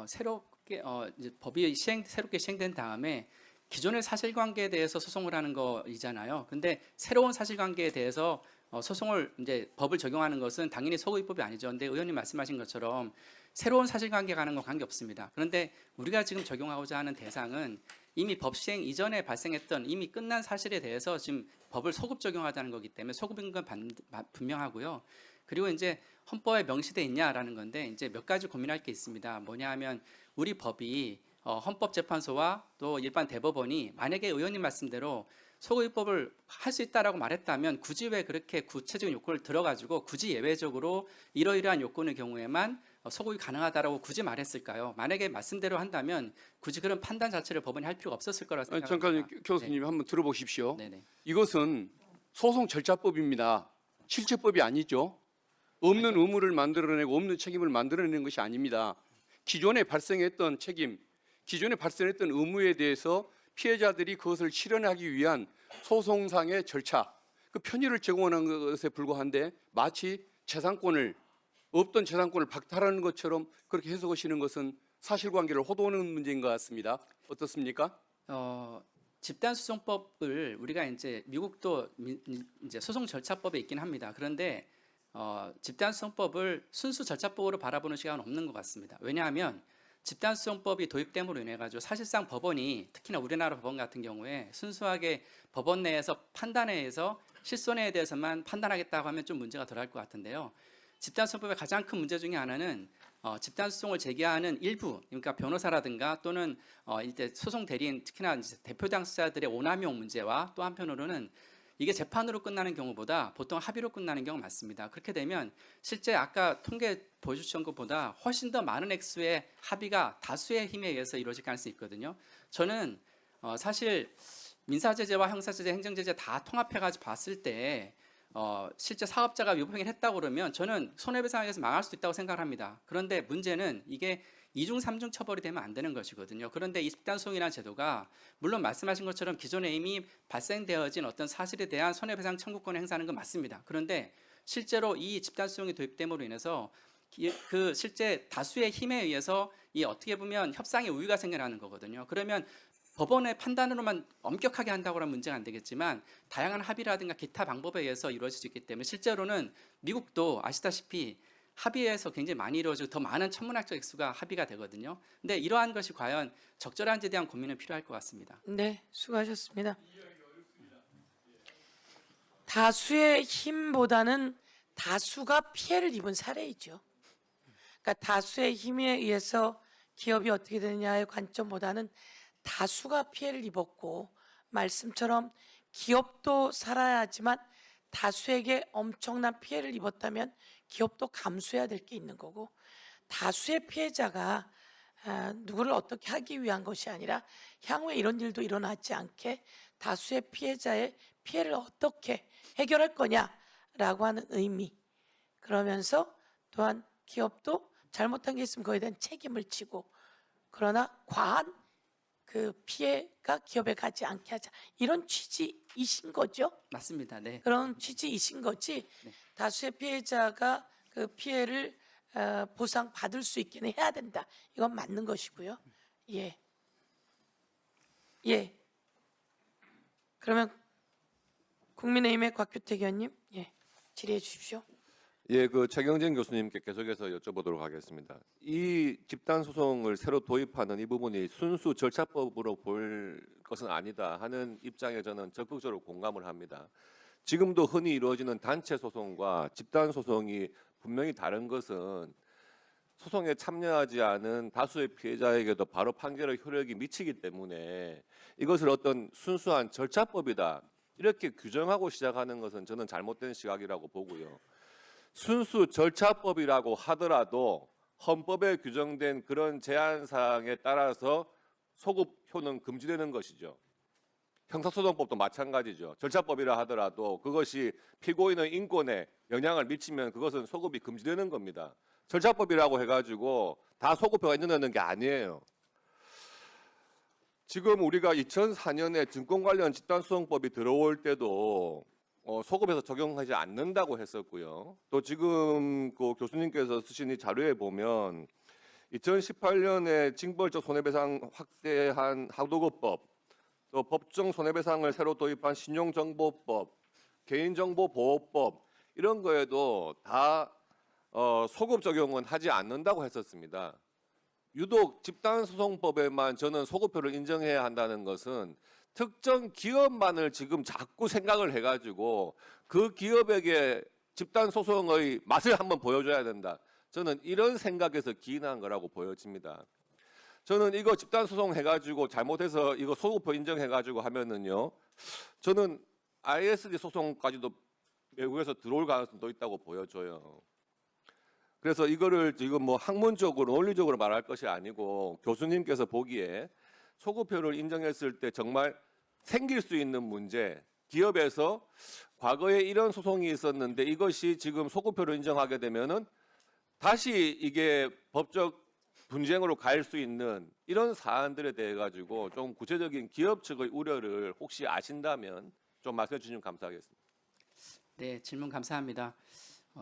Speaker 8: 새롭게 이제 법이 새롭게 시행된 다음에 기존의 사실관계에 대해서 소송을 하는 거이잖아요. 근데 새로운 사실관계에 대해서 소송을 이제 법을 적용하는 것은 당연히 소급입법이 아니죠. 근데 의원님 말씀하신 것처럼 새로운 사실관계 가는 건 관계 없습니다. 그런데 우리가 지금 적용하고자 하는 대상은 이미 법 시행 이전에 발생했던 이미 끝난 사실에 대해서 지금 법을 소급 적용하자는 거기 때문에 소급인 건 분명하고요. 그리고 이제 헌법에 명시돼 있냐라는 건데 이제 몇 가지 고민할 게 있습니다. 뭐냐 하면 우리 법이 헌법재판소와 또 일반 대법원이 만약에 의원님 말씀대로 소급입법을 할 수 있다라고 말했다면 굳이 왜 그렇게 구체적인 요건을 들어가지고 굳이 예외적으로 이러이러한 요건의 경우에만 소급이 가능하다라고 굳이 말했을까요? 만약에 말씀대로 한다면 굳이 그런 판단 자체를 법원이 할 필요가 없었을 거라 생각합니다.
Speaker 10: 잠깐 교수님 한번 들어보십시오.
Speaker 8: 네네.
Speaker 10: 이것은 소송 절차법입니다. 실체법이 아니죠. 없는 의무를 만들어내고 없는 책임을 만들어내는 것이 아닙니다. 기존에 발생했던 책임, 기존에 발생했던 의무에 대해서 피해자들이 그것을 실현하기 위한 소송상의 절차, 그 편의를 제공하는 것에 불과한데 마치 없던 재산권을 박탈하는 것처럼 그렇게 해석하시는 것은 사실관계를 호도하는 문제인 것 같습니다. 어떻습니까?
Speaker 8: 집단소송법을 우리가 이제 미국도 이제 소송 절차법에 있긴 합니다. 그런데 집단소송법을 순수 절차법으로 바라보는 시각은 없는 것 같습니다. 왜냐하면 집단소송법이 도입됨으로 인해 가지고 사실상 법원이 특히나 우리나라 법원 같은 경우에 순수하게 법원 내에서 판단에 의해서 실손에 대해서만 판단하겠다고 하면 좀 문제가 덜할 것 같은데요. 집단소송법의 가장 큰 문제 중에 하나는 집단소송을 제기하는 일부, 그러니까 변호사라든가 또는 이때 소송 대리인, 특히나 이제 대표 당사자들의 오남용 문제와 또 한편으로는 이게 재판으로 끝나는 경우보다 보통 합의로 끝나는 경우가 많습니다. 그렇게 되면 실제 아까 통계 보여주신 것보다 훨씬 더 많은 액수의 합의가 다수의 힘에 의해서 이루어질 가능성이 있거든요. 저는 사실 민사제재와 형사제재, 행정제재 다 통합해가지고 봤을 때 실제 사업자가 위법행위를 했다고 그러면 저는 손해배상에서 망할 수도 있다고 생각합니다. 그런데 문제는 이게 2중, 3중 처벌이 되면 안 되는 것이거든요. 그런데 이 집단소송이라는 제도가 물론 말씀하신 것처럼 기존에 이미 발생되어진 어떤 사실에 대한 손해배상 청구권을 행사하는 건 맞습니다. 그런데 실제로 이 집단소송이 도입됨으로 인해서 그 실제 다수의 힘에 의해서 이 어떻게 보면 협상의 우위가 생겨나는 거거든요. 그러면 법원의 판단으로만 엄격하게 한다고 하면 문제가 안 되겠지만 다양한 합의라든가 기타 방법에 의해서 이루어질 수 있기 때문에 실제로는 미국도 아시다시피 합의에서 굉장히 많이 이루어지고 더 많은 천문학적 액수가 합의가 되거든요. 근데 이러한 것이 과연 적절한지에 대한 고민은 필요할 것 같습니다.
Speaker 1: 네, 수고하셨습니다. 다수의 힘보다는 다수가 피해를 입은 사례이죠. 그러니까 다수의 힘에 의해서 기업이 어떻게 되느냐의 관점보다는 다수가 피해를 입었고 말씀처럼 기업도 살아야 하지만 다수에게 엄청난 피해를 입었다면 기업도 감수해야 될 게 있는 거고 다수의 피해자가 누구를 어떻게 하기 위한 것이 아니라 향후에 이런 일도 일어나지 않게 다수의 피해자의 피해를 어떻게 해결할 거냐라고 하는 의미 그러면서 또한 기업도 잘못한 게 있으면 그거에 대한 책임을 지고 그러나 과한 그 피해가 기업에 가지 않게 하자 이런 취지이신 거죠?
Speaker 8: 맞습니다. 네.
Speaker 1: 그런 취지이신 거지
Speaker 8: 네.
Speaker 1: 다수의 피해자가 그 피해를 보상받을 수 있게는 해야 된다. 이건 맞는 것이고요. 예. 예. 그러면 국민의힘의 곽규택 의원님, 예, 질의해 주십시오.
Speaker 11: 예, 그 최경진 교수님께 계속해서 여쭤보도록 하겠습니다. 이 집단 소송을 새로 도입하는 이 부분이 순수 절차법으로 볼 것은 아니다 하는 입장에 저는 적극적으로 공감을 합니다. 지금도 흔히 이루어지는 단체 소송과 집단 소송이 분명히 다른 것은 소송에 참여하지 않은 다수의 피해자에게도 바로 판결의 효력이 미치기 때문에 이것을 어떤 순수한 절차법이다 이렇게 규정하고 시작하는 것은 저는 잘못된 시각이라고 보고요. 순수 절차법이라고 하더라도 헌법에 규정된 그런 제한 사항에 따라서 소급효는 금지되는 것이죠. 형사소송법도 마찬가지죠. 절차법이라 하더라도 그것이 피고인의 인권에 영향을 미치면 그것은 소급이 금지되는 겁니다. 절차법이라고 해가지고 다 소급효가 있는 게 아니에요. 지금 우리가 2004년에 증권 관련 집단소송법이 들어올 때도 소급해서 적용하지 않는다고 했었고요. 또 지금 그 교수님께서 쓰신 이 자료에 보면 2018년에 징벌적 손해배상 확대한 하도급법, 또 법정 손해배상을 새로 도입한 신용정보법, 개인정보보호법 이런 거에도 다 소급 적용은 하지 않는다고 했었습니다. 유독 집단소송법에만 저는 소급효를 인정해야 한다는 것은 특정 기업만을 지금 자꾸 생각을 해가지고 그 기업에게 집단소송의 맛을 한번 보여줘야 된다. 저는 이런 생각에서 기인한 거라고 보여집니다. 저는 이거 집단소송 해가지고 잘못해서 이거 소급효 인정해가지고 하면은요, 저는 ISD 소송까지도 외국에서 들어올 가능성도 있다고 보여져요. 그래서 이거를 지금 뭐 학문적으로 논리적으로 말할 것이 아니고 교수님께서 보기에 소급효를 인정했을 때 정말 생길 수 있는 문제, 기업에서 과거에 이런 소송이 있었는데 이것이 지금 소급효를 인정하게 되면은 다시 이게 법적 분쟁으로 갈 수 있는 이런 사안들에 대해 가지고 좀 구체적인 기업 측의 우려를 혹시 아신다면 좀 말씀해 주시면 감사하겠습니다.
Speaker 8: 네, 질문 감사합니다.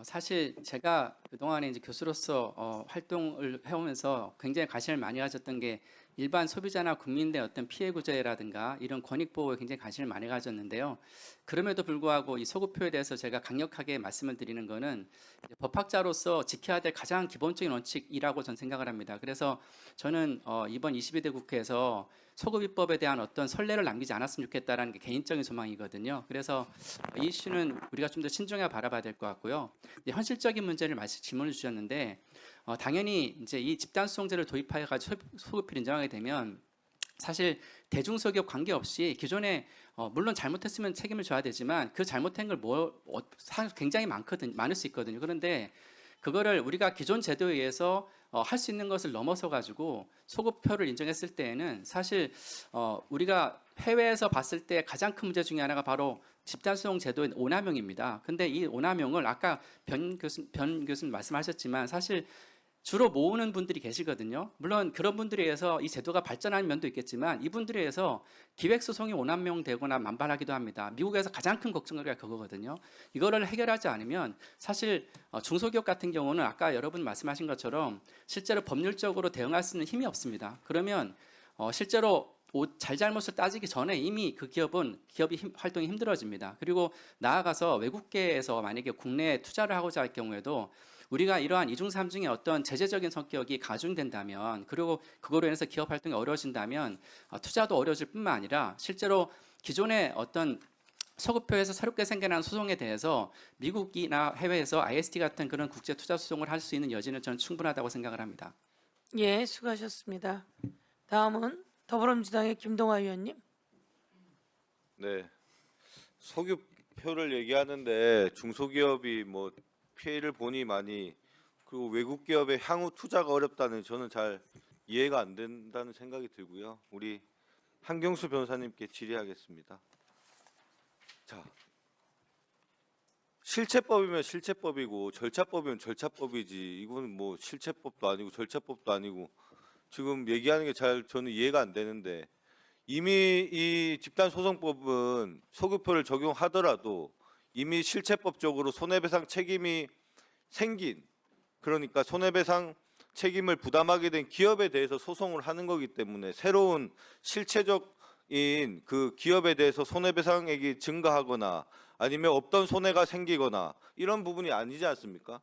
Speaker 8: 사실 제가 그동안에 이제 교수로서 활동을 해오면서 굉장히 관심을 많이 가졌던 게 일반 소비자나 국민들의 어떤 피해 구제라든가 이런 권익 보호에 굉장히 관심을 많이 가졌는데요. 그럼에도 불구하고 이 소급효에 대해서 제가 강력하게 말씀을 드리는 거는 법학자로서 지켜야 될 가장 기본적인 원칙이라고 저는 생각을 합니다. 그래서 저는 이번 22대 국회에서 소급입법에 대한 어떤 선례를 남기지 않았으면 좋겠다라는 게 개인적인 소망이거든요. 그래서 이 이슈는 우리가 좀 더 신중하게 바라봐야 될 것 같고요. 현실적인 문제를 질문을 주셨는데 당연히 이제 이 집단소송제를 도입하여가지고 소급효를 인정하게 되면 사실 대중소기업 관계없이 기존에 물론 잘못했으면 책임을 져야 되지만 그 잘못한 걸 굉장히 많을 수 있거든요. 그런데 그거를 우리가 기존 제도에 의해서 할 수 있는 것을 넘어서 가지고 소급효를 인정했을 때에는 사실 우리가 해외에서 봤을 때 가장 큰 문제 중에 하나가 바로 집단소송 제도의 오남용입니다. 근데 이 오남용을 아까 변 교수님 말씀하셨지만 사실 주로 모으는 분들이 계시거든요. 물론 그런 분들에 의해서 이 제도가 발전하는 면도 있겠지만 이분들에 의해서 기획소송이 오남용되거나 만발하기도 합니다. 미국에서 가장 큰 걱정거리가 그거거든요. 이거를 해결하지 않으면 사실 중소기업 같은 경우는 아까 여러분 말씀하신 것처럼 실제로 법률적으로 대응할 수 있는 힘이 없습니다. 그러면 실제로 잘잘못을 따지기 전에 이미 그 기업이 활동이 힘들어집니다. 그리고 나아가서 외국계에서 만약에 국내에 투자를 하고자 할 경우에도 우리가 이러한 이중 삼중의 어떤 제재적인 성격이 가중된다면 그리고 그거로 인해서 기업 활동이 어려워진다면 투자도 어려워질 뿐만 아니라 실제로 기존의 어떤 소급효에서 새롭게 생겨난 소송에 대해서 미국이나 해외에서 IST 같은 그런 국제 투자 소송을 할 수 있는 여지는 저는 충분하다고 생각을 합니다.
Speaker 1: 예, 수고하셨습니다. 다음은 더불어민주당의 김동화 의원님.
Speaker 12: 네, 소급효를 얘기하는데 중소기업이 뭐 피해를 보니 많이 그리고 외국 기업의 향후 투자가 어렵다는 저는 잘 이해가 안 된다는 생각이 들고요. 우리 한경수 변호사님께 질의하겠습니다. 자, 실체법이면 실체법이고 절차법이면 절차법이지 이거는 뭐 실체법도 아니고 절차법도 아니고 지금 얘기하는 게 잘 저는 이해가 안 되는데 이미 이 집단소송법은 소급효를 적용하더라도 이미 실체법적으로 손해배상 책임이 생긴 그러니까 손해배상 책임을 부담하게 된 기업에 대해서 소송을 하는 거기 때문에 새로운 실체적 그 기업에 대해서 손해배상액이 증가하거나 아니면 없던 손해가 생기거나 이런 부분이 아니지 않습니까?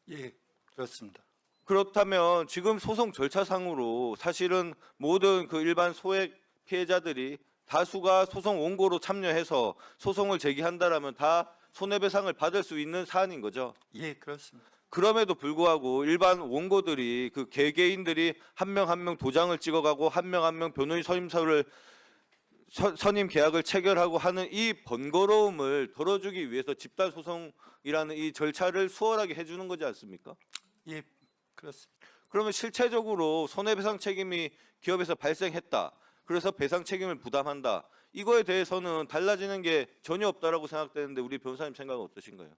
Speaker 13: 예, 그렇습니다.
Speaker 12: 그렇다면 지금 소송 절차상으로 사실은 모든 그 일반 소액 피해자들이 다수가 소송 원고로 참여해서 소송을 제기한다라면 다 손해배상을 받을 수 있는 사안인 거죠.
Speaker 13: 예, 그렇습니다.
Speaker 12: 그럼에도 불구하고 일반 원고들이 그 개개인들이 한 명 한 명 도장을 찍어가고 한 명 한 명 변호인 선임서를 선임 계약을 체결하고 하는 이 번거로움을 덜어주기 위해서 집단 소송이라는 이 절차를 수월하게 해주는 거지 않습니까?
Speaker 13: 예, 그렇습니다.
Speaker 12: 그러면 실체적으로 손해배상 책임이 기업에서 발생했다. 그래서 배상 책임을 부담한다. 이거에 대해서는 달라지는 게 전혀 없다라고 생각되는데 우리 변호사님 생각은 어떠신가요?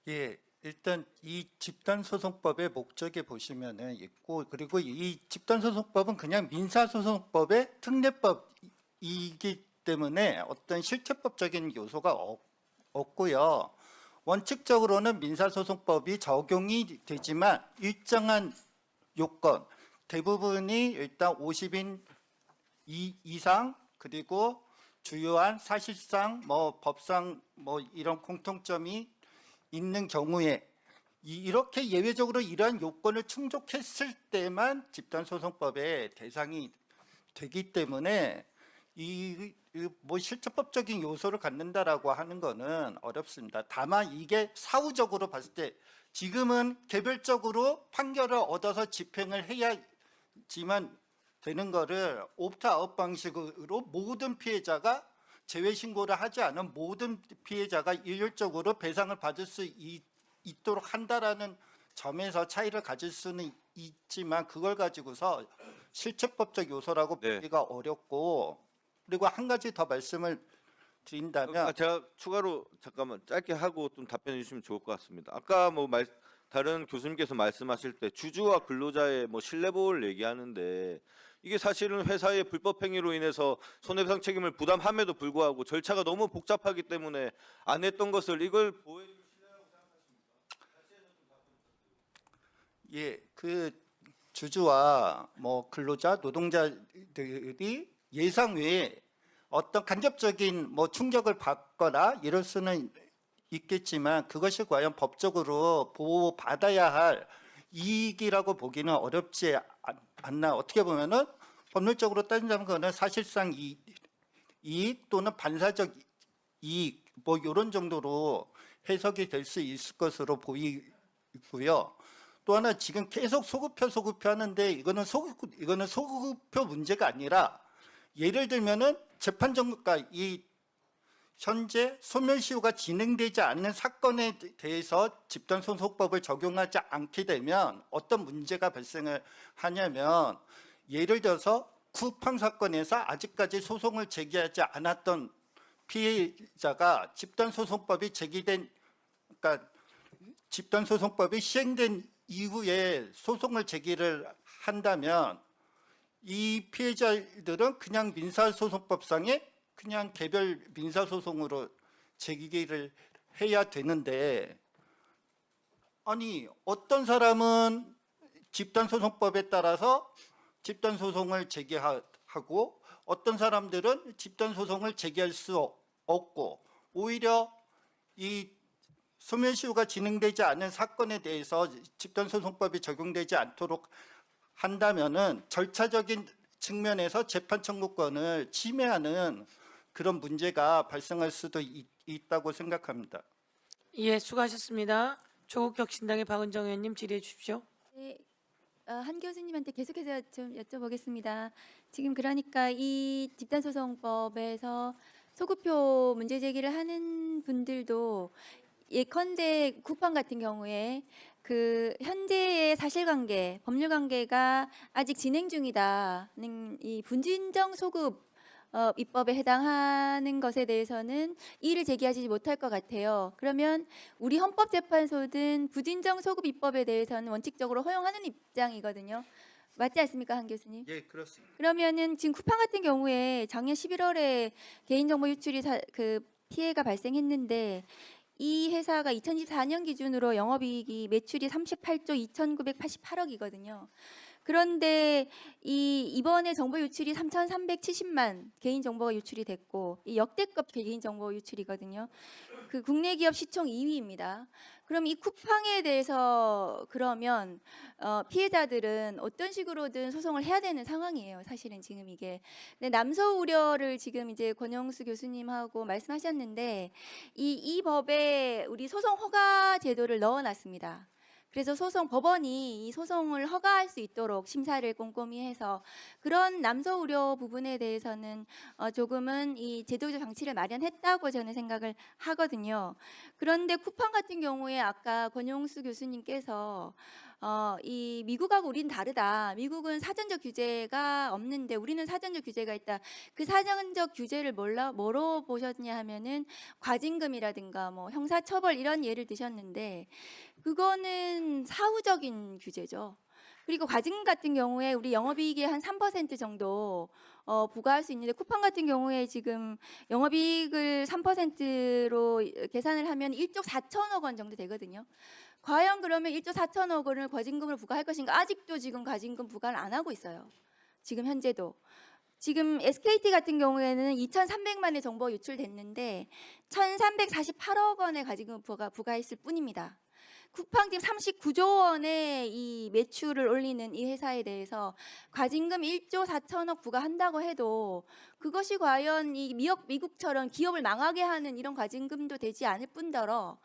Speaker 13: 예, 일단 이 집단소송법의 목적에 보시면은 있고, 그리고 이 집단소송법은 그냥 민사소송법의 특례법이기 때문에 어떤 실체법적인 요소가 없고요. 원칙적으로는 민사소송법이 적용이 되지만 일정한 요건, 대부분이 일단 50인 이상, 그리고 주요한 사실상 뭐 법상 뭐 이런 공통점이 있는 경우에 이렇게 예외적으로 이러한 요건을 충족했을 때만 집단소송법의 대상이 되기 때문에 이 뭐 실체법적인 요소를 갖는다라고 하는 거는 어렵습니다. 다만 이게 사후적으로 봤을 때 지금은 개별적으로 판결을 얻어서 집행을 해야지만 되는 거를 옵트아웃 방식으로 모든 피해자가 재외 신고를 하지 않은 모든 피해자가 일률적으로 배상을 받을 수 있도록 한다라는 점에서 차이를 가질 수는 있지만 그걸 가지고서 실체법적 요소라고
Speaker 12: 네.
Speaker 13: 보기가 어렵고, 그리고 한 가지 더 말씀을 드린다면
Speaker 12: 제가 추가로 잠깐만 짧게 하고 좀 답변해 주시면 좋을 것 같습니다. 아까 뭐 다른 교수님께서 말씀하실 때 주주와 근로자의 뭐 신뢰보호를 얘기하는데 이게 사실은 회사의 불법 행위로 인해서 손해배상 책임을 부담함에도 불구하고 절차가 너무 복잡하기 때문에 안 했던 것을 이걸 보호해 주는
Speaker 13: 예, 그 주주와 뭐 근로자, 노동자들이 예상 외에 어떤 간접적인 뭐 충격을 받거나 이럴 수는 있겠지만 그것이 과연 법적으로 보호받아야 할 이익이라고 보기는 어렵지 않나. 어떻게 보면은 법률적으로 따진다면 그거는 사실상 이익 또는 반사적 이익 뭐 이런 정도로 해석이 될 수 있을 것으로 보이고요. 또 하나 지금 계속 소급표 하는데 이거는 소급표 문제가 아니라 예를 들면은 재판 전문가 이 현재 소멸시효가 진행되지 않는 사건에 대해서 집단소송법을 적용하지 않게 되면 어떤 문제가 발생을 하냐면, 예를 들어서 쿠팡 사건에서 아직까지 소송을 제기하지 않았던 피해자가 집단소송법이 그러니까 집단소송법이 시행된 이후에 소송을 제기를 한다면 이 피해자들은 그냥 민사소송법상에 그냥 개별 민사소송으로 제기를 해야 되는데, 아니 어떤 사람은 집단소송법에 따라서 집단소송을 제기하고 어떤 사람들은 집단소송을 제기할 수 없고, 오히려 이 소멸시효가 진행되지 않은 사건에 대해서 집단소송법이 적용되지 않도록 한다면은 절차적인 측면에서 재판 청구권을 침해하는 그런 문제가 발생할 수도 있다고 생각합니다.
Speaker 1: 예, 수고하셨습니다. 조국 혁신당의 박은정 의원님 질의해 주십시오.
Speaker 14: 네, 한 교수님한테 계속해서 좀 여쭤보겠습니다. 지금 그러니까 이 집단소송법에서 소급표 문제 제기를 하는 분들도 예컨대 쿠팡 같은 경우에 그 현재의 사실관계, 법률관계가 아직 진행 중이다는 이 분진정 소급 입법에 해당하는 것에 대해서는 이의를 제기하지 못할 것 같아요. 그러면 우리 헌법재판소든 부진정 소급 입법에 대해서는 원칙적으로 허용하는 입장이거든요. 맞지 않습니까, 한 교수님?
Speaker 13: 예, 그렇습니다.
Speaker 14: 그러면은 지금 쿠팡 같은 경우에 작년 11월에 개인정보 유출이 그 피해가 발생했는데 이 회사가 2024년 기준으로 영업이익이 매출이 38조 2,988억이거든요. 그런데 이번에 정보 유출이 3,370만 개인 정보가 유출이 됐고 이 역대급 개인 정보 유출이거든요. 그 국내 기업 시총 2위입니다. 그럼 이 쿠팡에 대해서 그러면 피해자들은 어떤 식으로든 소송을 해야 되는 상황이에요. 사실은 지금 이게. 근데 남소 우려를 지금 이제 권영수 교수님하고 말씀하셨는데 이 법에 우리 소송 허가 제도를 넣어놨습니다. 그래서 법원이 이 소송을 허가할 수 있도록 심사를 꼼꼼히 해서 그런 남소 우려 부분에 대해서는 조금은 이 제도적 장치를 마련했다고 저는 생각을 하거든요. 그런데 쿠팡 같은 경우에 아까 권용수 교수님께서 이 미국하고 우리는 다르다. 미국은 사전적 규제가 없는데 우리는 사전적 규제가 있다. 그 사전적 규제를 뭐로 보셨냐 하면은 과징금이라든가 뭐 형사처벌 이런 예를 드셨는데 그거는 사후적인 규제죠. 그리고 과징금 같은 경우에 우리 영업이익의 한 3% 정도 부과할 수 있는데 쿠팡 같은 경우에 지금 영업이익을 3%로 계산을 하면 1조 4천억 원 정도 되거든요. 과연 그러면 1조 4천억 원을 과징금으로 부과할 것인가? 아직도 지금 과징금 부과를 안 하고 있어요. 지금 현재도. 지금 SKT 같은 경우에는 2,300만의 정보가 유출됐는데 1,348억 원의 과징금 부과했을 뿐입니다. 쿠팡 지금 39조 원의 이 매출을 올리는 이 회사에 대해서 과징금 1조 4천억 부과한다고 해도 그것이 과연 이 미국처럼 기업을 망하게 하는 이런 과징금도 되지 않을 뿐더러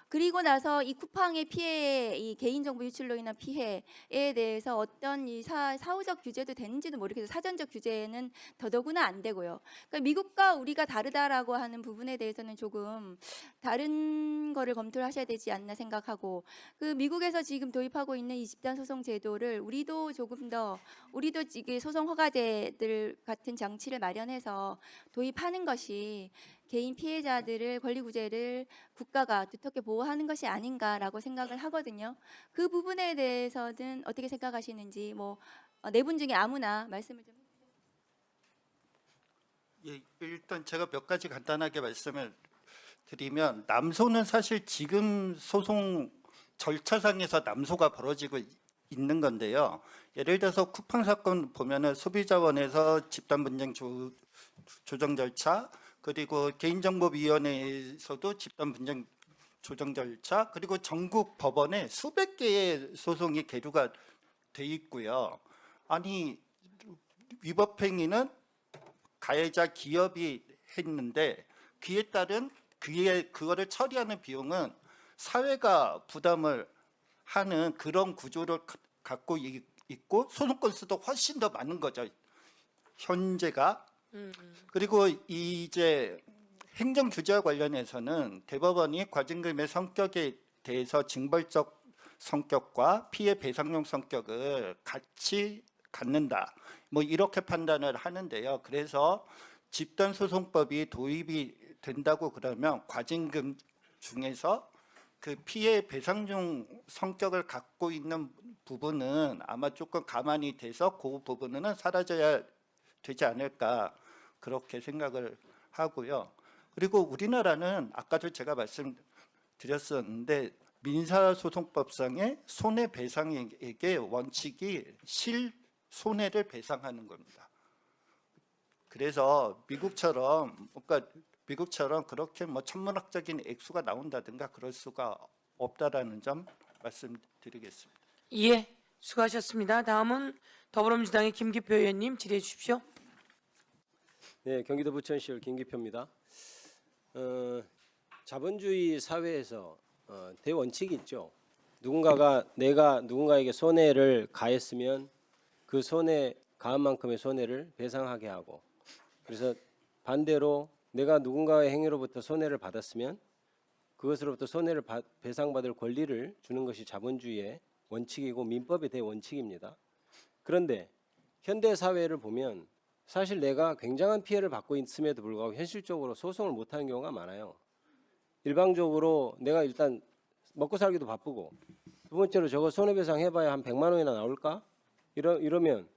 Speaker 14: 그리고 나서 이 쿠팡의 피해, 이 개인정보 유출로 인한 피해에 대해서 어떤 이 사후적 규제도 되는지도 모르겠어요. 사전적 규제는 더더구나 안 되고요. 그러니까 미국과 우리가 다르다라고 하는 부분에 대해서는 조금 다른 거를 검토를 하셔야 되지 않나 생각하고 그 미국에서 지금 도입하고 있는 이 집단 소송 제도를 우리도 조금 더 우리도 이게 소송 허가제들 같은 장치를 마련해서 도입하는 것이 개인 피해자들을 권리 구제를 국가가 두텁게 보호하는 것이 아닌가라고 생각을 하거든요. 그 부분에 대해서는 어떻게 생각하시는지 뭐 네 분 중에 아무나 말씀을 좀
Speaker 13: 예, 일단 제가 몇 가지 간단하게 말씀을 드리면 남소는 사실 지금 소송 절차상에서 남소가 벌어지고 있는 건데요. 예를 들어서 쿠팡 사건 보면은 소비자원에서 집단 분쟁 조정 절차 그리고 개인정보위원회에서도 집단 분쟁 조정 절차 그리고 전국 법원에 수백 개의 소송이 계류가 돼 있고요. 아니 위법 행위는 가해자 기업이 했는데 그에 따른 그거를 처리하는 비용은 사회가 부담을 하는 그런 구조를 갖고 있고 소송 건수도 훨씬 더 많은 거죠. 현재가. 그리고 이제 행정 규제와 관련해서는 대법원이 과징금의 성격에 대해서 징벌적 성격과 피해 배상용 성격을 같이 갖는다. 뭐 이렇게 판단을 하는데요. 그래서 집단소송법이 도입이 된다고 그러면 과징금 중에서 그 피해 배상용 성격을 갖고 있는 부분은 아마 조금 가만히 돼서 그 부분은 사라져야 되지 않을까 그렇게 생각을 하고요. 그리고 우리나라는 아까도 제가 말씀드렸었는데 민사소송법상의 손해배상액의 원칙이 실손해를 배상하는 겁니다. 그래서 미국처럼 그렇게 뭐 천문학적인 액수가 나온다든가 그럴 수가 없다라는 점 말씀드리겠습니다.
Speaker 1: 예, 수고하셨습니다. 다음은 더불어민주당의 김기표 의원님 질의해 주십시오.
Speaker 15: 네, 경기도 부천시의 김기표입니다. 자본주의 사회에서 대원칙이 있죠. 내가 누군가에게 손해를 가했으면 그 손해 가한 만큼의 손해를 배상하게 하고, 그래서 반대로 내가 누군가의 행위로부터 손해를 받았으면 그것으로부터 손해를 배상받을 권리를 주는 것이 자본주의의 원칙이고 민법의 대원칙입니다. 그런데 현대 사회를 보면 사실 내가 굉장한 피해를 받고 있음에도 불구하고 현실적으로 소송을 못하는 경우가 많아요. 일방적으로 내가 일단 먹고 살기도 바쁘고, 두 번째로 저거 손해배상 해봐야 한 100만 원이나 나올까? 이러면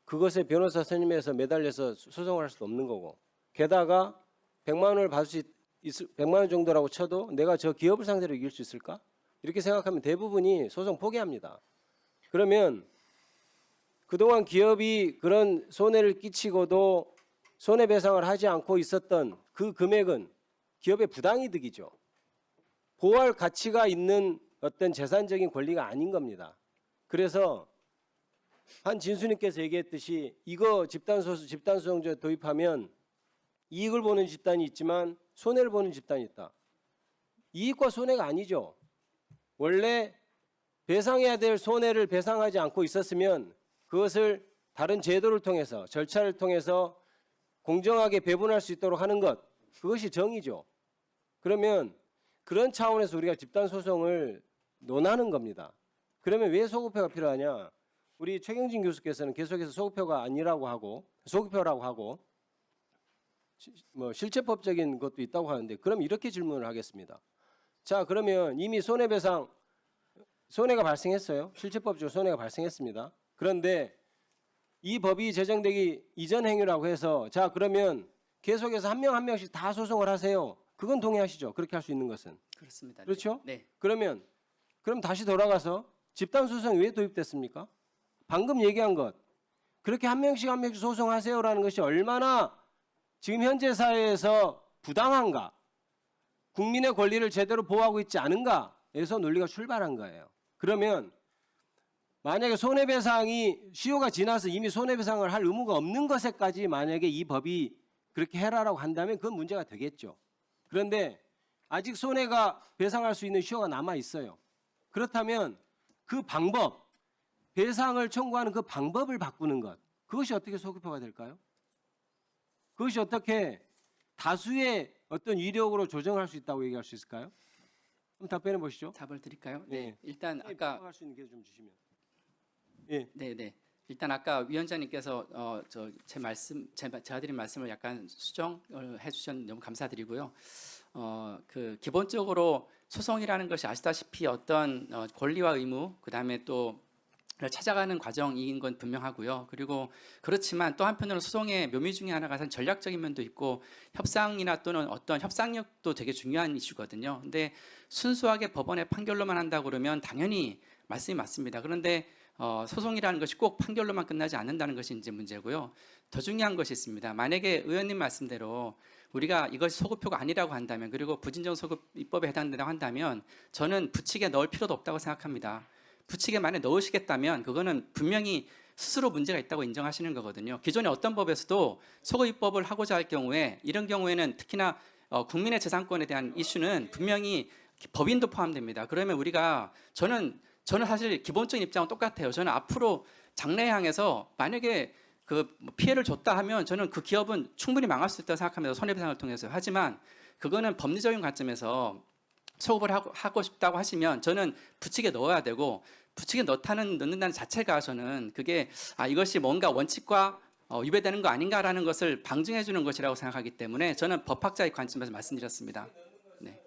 Speaker 15: 그것에 변호사 선임해서 매달려서 소송을 할 수도 없는 거고, 게다가 100만 원을 받을 수 100만 원 정도라고 쳐도 내가 저 기업을 상대로 이길 수 있을까? 이렇게 생각하면 대부분이 소송 포기합니다. 그러면 그동안 기업이 그런 손해를 끼치고도 손해배상을 하지 않고 있었던 그 금액은 기업의 부당이득이죠. 보호할 가치가 있는 어떤 재산적인 권리가 아닌 겁니다. 그래서 한 진수님께서 얘기했듯이 이거 집단소송제 도입하면 이익을 보는 집단이 있지만 손해를 보는 집단이 있다. 이익과 손해가 아니죠. 원래 배상해야 될 손해를 배상하지 않고 있었으면 그것을 다른 제도를 통해서 절차를 통해서 공정하게 배분할 수 있도록 하는 것, 그것이 정의죠. 그러면 그런 차원에서 우리가 집단소송을 논하는 겁니다. 그러면 왜 소급표가 필요하냐? 우리 최경진 교수께서는 계속해서 소급표가 아니라고 하고 소급표라고 하고 뭐 실체법적인 것도 있다고 하는데, 그럼 이렇게 질문을 하겠습니다. 자, 그러면 이미 손해배상 손해가 발생했어요. 실체법적으로 손해가 발생했습니다. 그런데 이 법이 제정되기 이전 행위라고 해서 자, 그러면 계속해서 한 명 한 명씩 다 소송을 하세요. 그건 동의하시죠? 그렇게 할 수 있는 것은.
Speaker 8: 그렇습니다.
Speaker 15: 그렇죠?
Speaker 8: 네.
Speaker 15: 그럼 다시 돌아가서 집단소송이 왜 도입됐습니까? 방금 얘기한 것. 그렇게 한 명씩 한 명씩 소송하세요라는 것이 얼마나 지금 현재 사회에서 부당한가, 국민의 권리를 제대로 보호하고 있지 않은가에서 논리가 출발한 거예요. 그러면 만약에 손해배상이 시효가 지나서 이미 손해배상을 할 의무가 없는 것에까지 만약에 이 법이 그렇게 해라라고 한다면 그건 문제가 되겠죠. 그런데 아직 손해가 배상할 수 있는 시효가 남아 있어요. 그렇다면 그 방법, 배상을 청구하는 그 방법을 바꾸는 것, 그것이 어떻게 소급표가 될까요? 그것이 어떻게 다수의 어떤 이력으로 조정할 수 있다고 얘기할 수 있을까요? 한번 답변해 보시죠.
Speaker 8: 답을 드릴까요?
Speaker 15: 네.
Speaker 8: 네. 일단 아까
Speaker 15: 할 수 있는 게 좀 주시면. 예.
Speaker 8: 네. 일단 아까 위원장님께서 제가 드린 말씀을 약간 수정을 해주셨는데 너무 감사드리고요. 그 기본적으로 소송이라는 것이 아시다시피 어떤 권리와 의무, 그 다음에 또 찾아가는 과정인 건 분명하고요. 그리고 그렇지만 또 한편으로 소송의 묘미 중에 하나가 전략적인 면도 있고 협상이나 또는 어떤 협상력도 되게 중요한 이슈거든요. 근데 순수하게 법원의 판결로만 한다고 그러면 당연히 말씀이 맞습니다. 그런데 소송이라는 것이 꼭 판결로만 끝나지 않는다는 것이 이제 문제고요. 더 중요한 것이 있습니다. 만약에 의원님 말씀대로 우리가 이것이 소급표가 아니라고 한다면, 그리고 부진정 소급 입법에 해당된다고 한다면 저는 부칙에 넣을 필요도 없다고 생각합니다. 부칙에 만약 넣으시겠다면 그거는 분명히 스스로 문제가 있다고 인정하시는 거거든요. 기존에 어떤 법에서도 소급 입법을 하고자 할 경우에 이런 경우에는 특히나 국민의 재산권에 대한 이슈는 분명히 법인도 포함됩니다. 그러면 우리가 저는 사실 기본적인 입장은 똑같아요. 저는 앞으로 장래에 향해서 만약에 그 피해를 줬다 하면 저는 그 기업은 충분히 망할 수 있다고 생각합니다. 손해배상을 통해서. 하지만 그거는 법리적인 관점에서 소급을 하고 싶다고 하시면 저는 부칙에 넣어야 되고, 부칙에 넣는다는 자체가 저는 그게 이것이 뭔가 원칙과 위배되는 거 아닌가라는 것을 방증해 주는 것이라고 생각하기 때문에 저는 법학자의 관점에서 말씀드렸습니다. 네.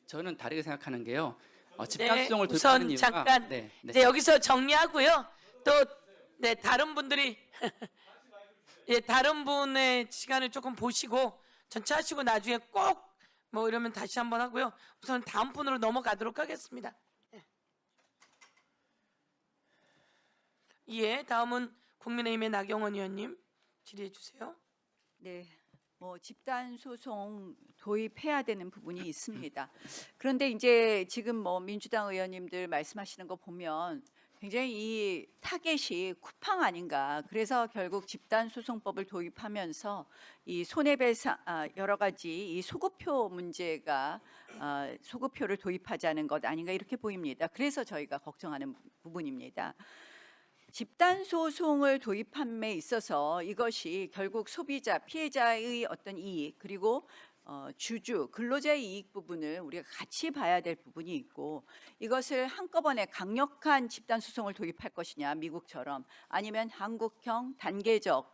Speaker 8: 저는 다르게 생각하는 게요. 집단소송을
Speaker 1: 우선
Speaker 8: 도입하는 이유가
Speaker 1: 잠깐 이제 여기서 정리하고요. 또 다른 분들이 다른 분의 시간을 조금 보시고 전체 하시고 나중에 꼭 뭐 이러면 다시 한번 하고요. 우선 다음 분으로 넘어가도록 하겠습니다. 다음은 국민의힘의 나경원 의원님 질의해 주세요.
Speaker 16: 네, 집단 소송 도입해야 되는 부분이 있습니다. 그런데 이제 지금 민주당 의원님들 말씀하시는 거 보면 굉장히 이 타겟이 쿠팡 아닌가. 그래서 결국 집단소송법을 도입하면서 이 손해배상 여러 가지 이 소급표 문제가 소급표를 도입하자는 것 아닌가 이렇게 보입니다. 그래서 저희가 걱정하는 부분입니다. 집단 소송을 도입함에 있어서 이것이 결국 소비자, 피해자의 어떤 이익 그리고 주주, 근로자의 이익 부분을 우리가 같이 봐야 될 부분이 있고 이것을 한꺼번에 강력한 집단 소송을 도입할 것이냐 미국처럼 아니면 한국형 단계적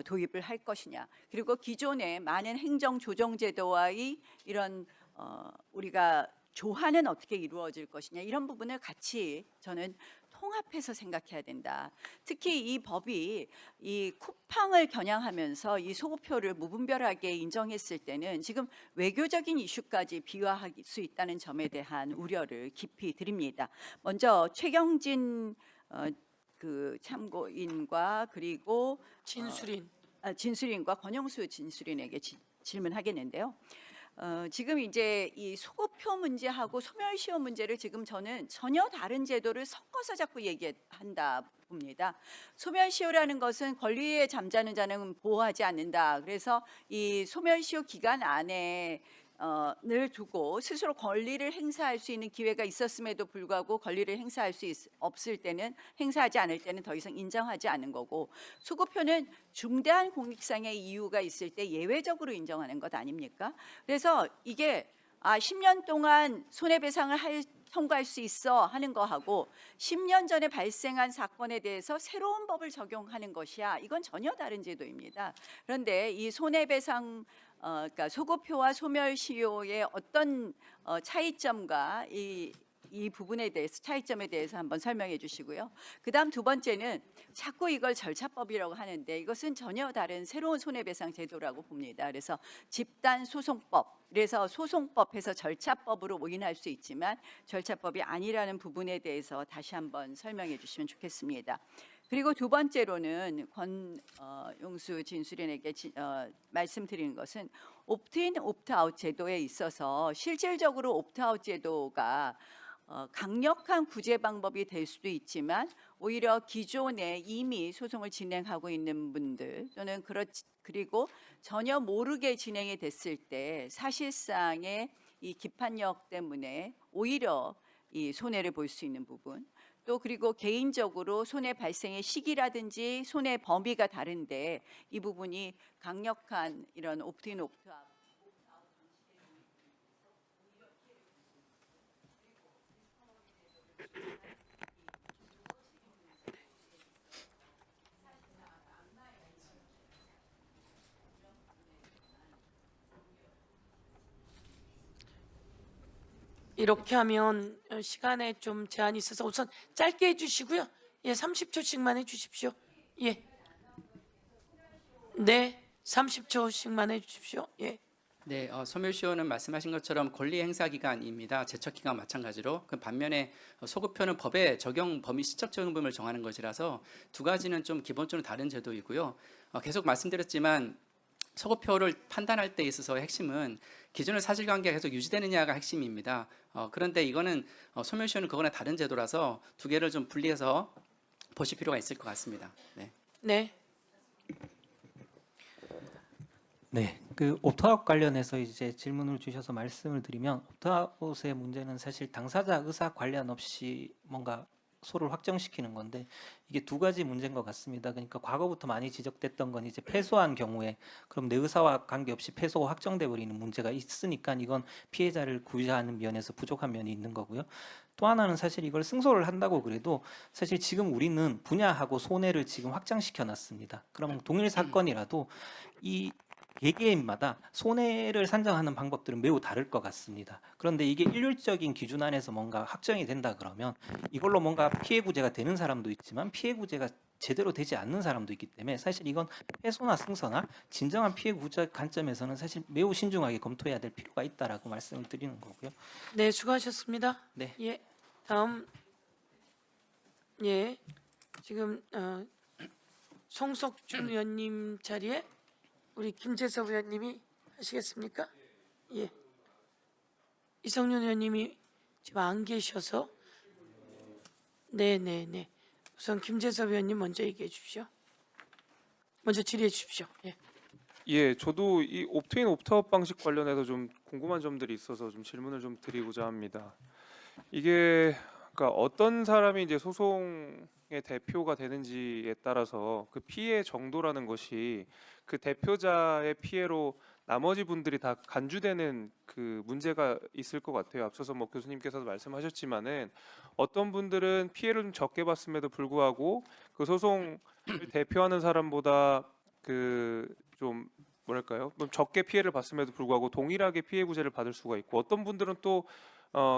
Speaker 16: 도입을 할 것이냐 그리고 기존의 많은 행정 조정 제도와의 이런 우리가 조화는 어떻게 이루어질 것이냐 이런 부분을 같이 저는 통합해서 생각해야 된다. 특히 이 법이 이 쿠팡을 겨냥하면서 이 소급표를 무분별하게 인정했을 때는 지금 외교적인 이슈까지 비화할 수 있다는 점에 대한 우려를 깊이 드립니다. 먼저 최경진 그 참고인과 그리고 진술인과 권영수 진술인에게 질문하겠는데요. 지금 이제 이 소급표 문제하고 소멸시효 문제를 지금 저는 전혀 다른 제도를 섞어서 자꾸 얘기한다 봅니다. 소멸시효라는 것은 권리에 잠자는 자는 보호하지 않는다. 그래서 이 소멸시효 기간 안에 늘 두고 스스로 권리를 행사할 수 있는 기회가 있었음에도 불구하고 권리를 행사할 수 없을 때는 행사하지 않을 때는 더 이상 인정하지 않는 거고 소급표는 중대한 공익상의 이유가 있을 때 예외적으로 인정하는 것 아닙니까? 그래서 이게 10년 동안 손해배상을 청구할 수 있어 하는 거하고 10년 전에 발생한 사건에 대해서 새로운 법을 적용하는 것이야. 이건 전혀 다른 제도입니다. 그런데 이 손해배상 그러니까 소급표와 소멸시효의 어떤 차이점과 이 부분에 대해서 차이점에 대해서 한번 설명해 주시고요. 그다음 두 번째는 자꾸 이걸 절차법이라고 하는데 이것은 전혀 다른 새로운 손해배상 제도라고 봅니다. 그래서 집단소송법, 그래서 소송법에서 절차법으로 오인할 수 있지만 절차법이 아니라는 부분에 대해서 다시 한번 설명해 주시면 좋겠습니다. 그리고 두 번째로는 권용수 진술인에게 말씀드리는 것은 옵트인, 옵트아웃 제도에 있어서 실질적으로 옵트아웃 제도가 강력한 구제 방법이 될 수도 있지만 오히려 기존에 이미 소송을 진행하고 있는 분들 또는 그리고 전혀 모르게 진행이 됐을 때 사실상의 이 기판력 때문에 오히려 이 손해를 볼 수 있는 부분 또 그리고 개인적으로 손해 발생의 시기라든지 손해 범위가 다른데 이 부분이 강력한 이런 옵트인 옵트아웃
Speaker 1: 이렇게 하면 시간에 좀 제한이 있어서 우선 짧게 해주시고요. 예, 30초씩만 해주십시오. 예, 네, 30초씩만 해주십시오. 예.
Speaker 8: 네, 소멸시효는 말씀하신 것처럼 권리 행사 기간입니다. 제척 기간 마찬가지로. 그 반면에 소급표는 법의 적용 범위 시적 적용 범위를 정하는 것이라서 두 가지는 좀 기본적으로 다른 제도이고요. 계속 말씀드렸지만 소급표를 판단할 때 있어서의 핵심은 기존의 사실관계가 계속 유지되느냐가 핵심입니다. 그런데 이거는 소멸시효는 그거나 다른 제도라서 두 개를 좀 분리해서 보실 필요가 있을 것 같습니다. 네.
Speaker 1: 네.
Speaker 9: 네, 그 옵트아웃 관련해서 이제 질문을 주셔서 말씀을 드리면 옵트아웃의 문제는 사실 당사자 의사 관련 없이 뭔가 소를 확정시키는 건데 이게 두 가지 문제인 것 같습니다. 그러니까 과거부터 많이 지적됐던 건 이제 패소한 경우에 그럼 내 의사와 관계없이 패소가 확정돼 버리는 문제가 있으니까 이건 피해자를 구제하는 면에서 부족한 면이 있는 거고요. 또 하나는 사실 이걸 승소를 한다고 그래도 사실 지금 우리는 분야하고 손해를 지금 확장시켜 놨습니다. 그러면 동일 사건이라도 이 개개인마다 손해를 산정하는 방법들은 매우 다를 것 같습니다. 그런데 이게 일률적인 기준 안에서 뭔가 확정이 된다 그러면 이걸로 뭔가 피해 구제가 되는 사람도 있지만 피해 구제가 제대로 되지 않는 사람도 있기 때문에 사실 이건 패소나 승소나 진정한 피해 구제 관점에서는 사실 매우 신중하게 검토해야 될 필요가 있다라고 말씀을 드리는 거고요.
Speaker 1: 네, 수고하셨습니다.
Speaker 8: 네.
Speaker 1: 예, 다음 예, 지금 송석준 의원님 자리에 우리 김재섭 의원님이 하시겠습니까? 예. 이성윤 의원님이 지금 안 계셔서 네네네. 우선 김재섭 의원님 먼저 얘기해 주십시오. 먼저 질의해 주십시오. 예.
Speaker 17: 예, 저도 이 옵트인 옵트아웃 방식 관련해서 좀 궁금한 점들이 있어서 좀 질문을 좀 드리고자 합니다. 이게 그러니까 어떤 사람이 이제 소송의 대표가 되는지에 따라서 그 피해 정도라는 것이 그 대표자의 피해로 나머지 분들이 다 간주되는 그 문제가 있을 것 같아요. 앞서서 뭐 교수님께서도 말씀하셨지만은 어떤 분들은 피해를 좀 적게 봤음에도 불구하고 그 소송을 대표하는 사람보다 그 좀 뭐랄까요? 좀 적게 피해를 봤음에도 불구하고 동일하게 피해 구제를 받을 수가 있고 어떤 분들은 또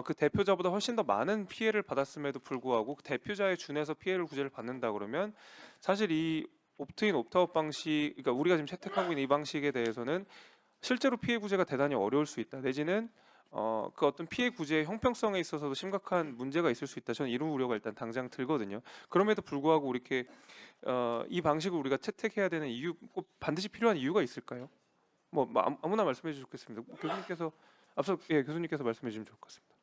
Speaker 17: 그 대표자보다 훨씬 더 많은 피해를 받았음에도 불구하고 그 대표자에 준해서 피해를 구제를 받는다 그러면 사실 이 옵트인 옵트아웃 방식, 그러니까 우리가 지금 채택하고 있는 이 방식에 대해서는 실제로 피해 구제가 대단히 어려울 수 있다. 내지는 그 어떤 피해 구제의 형평성에 있어서도 심각한 문제가 있을 수 있다. 저는 이런 우려가 일단 당장 들거든요. 그럼에도 불구하고 이렇게 이 방식을 우리가 채택해야 되는 이유, 꼭 반드시 필요한 이유가 있을까요? 뭐 아무나 말씀해 주시면 좋겠습니다. 교수님께서 앞서 교수님께서 말씀해 주시면 좋을 것 같습니다.